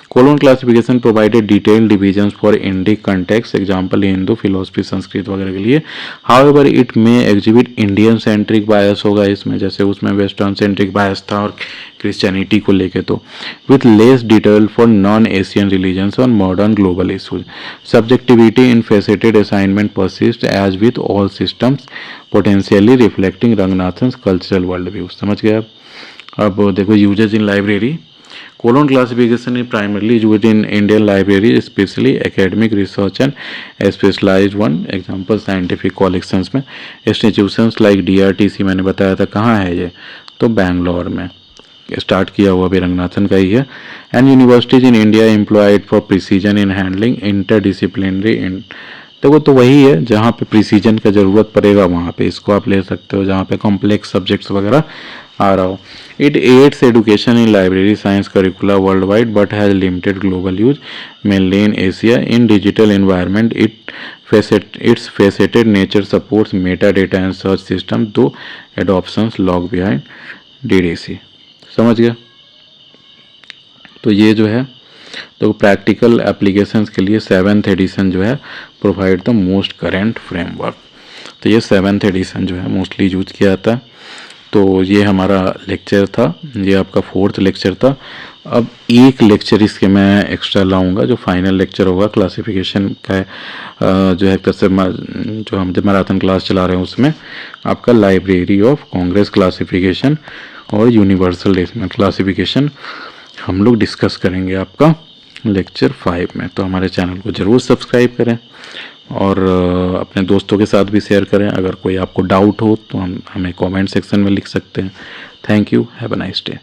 Colon classification provided detail divisions for Indic context, example Hindu philosophy Sanskrit वगैरह के लिए। हाउएवर इट में एग्जिबिट इंडियन सेंट्रिक बायस होगा इसमें, जैसे उसमें वेस्टर्न सेंट्रिक बायस था और क्रिश्चियनिटी को लेके, तो with less detail for non Asian religions और modern global issues. Subjectivity in faceted assignment persist as with all systems potentially reflecting Ranganathan cultural world view. समझ गए आप? अब देखो uses in library. Colon classification is primarily used in Indian library, especially academic research and specialized one, example scientific collections में। institutions like DRTC मैंने बताया था, कहाँ है ये, तो बैंगलोर में स्टार्ट किया हुआ भी रंगनाथन का ही है। And universities in India employed for precision in handling interdisciplinary, देखो तो वही है जहाँ पे प्रिसीजन का ज़रूरत पड़ेगा वहाँ पे इसको आप ले सकते हो, जहाँ पे कॉम्प्लेक्स सब्जेक्ट्स वगैरह आ रहा हो। It adds education in library science करिकुला world wide but has limited global use mainly in Asia. In digital environment it's faceted nature supports Meta data and search system, दो एडॉप्शंस लॉग बिहाइंड DDC। समझ गया? तो ये जो है तो practical applications के लिए 7th एडिशन जो है provide the most current framework. तो ये 7th एडिशन जो है मोस्टली यूज किया जाता है। तो ये हमारा लेक्चर था, ये आपका 4th लेक्चर था। अब एक लेक्चर इसके मैं एक्स्ट्रा लाऊंगा जो फाइनल लेक्चर होगा क्लासिफिकेशन का, जो है जो हम जब मैराथन क्लास चला रहे हैं उसमें आपका लाइब्रेरी ऑफ कांग्रेस क्लासिफिकेशन और यूनिवर्सल डेसिमल क्लासिफिकेशन हम लोग डिस्कस करेंगे आपका लेक्चर 5 में। तो हमारे चैनल को ज़रूर सब्सक्राइब करें और अपने दोस्तों के साथ भी शेयर करें। अगर कोई आपको डाउट हो तो हमें कमेंट सेक्शन में लिख सकते हैं। Thank you, have a nice day.